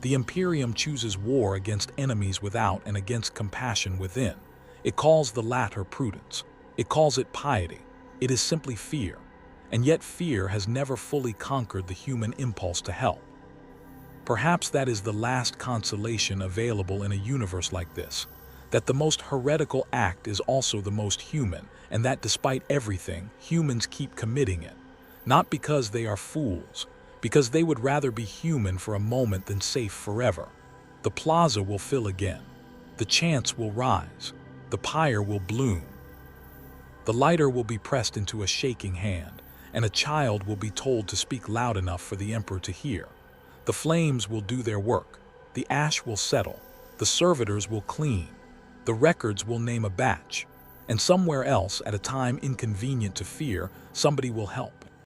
The Imperium chooses war against enemies without and against compassion within. It calls the latter prudence. It calls it piety. It is simply fear. And yet fear has never fully conquered the human impulse to help. Perhaps that is the last consolation available in a universe like this, that the most heretical act is also the most human, and that despite everything, humans keep committing it. Not because they are fools, because they would rather be human for a moment than safe forever. The plaza will fill again. The chants will rise. The pyre will bloom. The lighter will be pressed into a shaking hand, and a child will be told to speak loud enough for the Emperor to hear. The flames will do their work. The ash will settle. The servitors will clean. The records will name a batch. And somewhere else, at a time inconvenient to fear, somebody will help.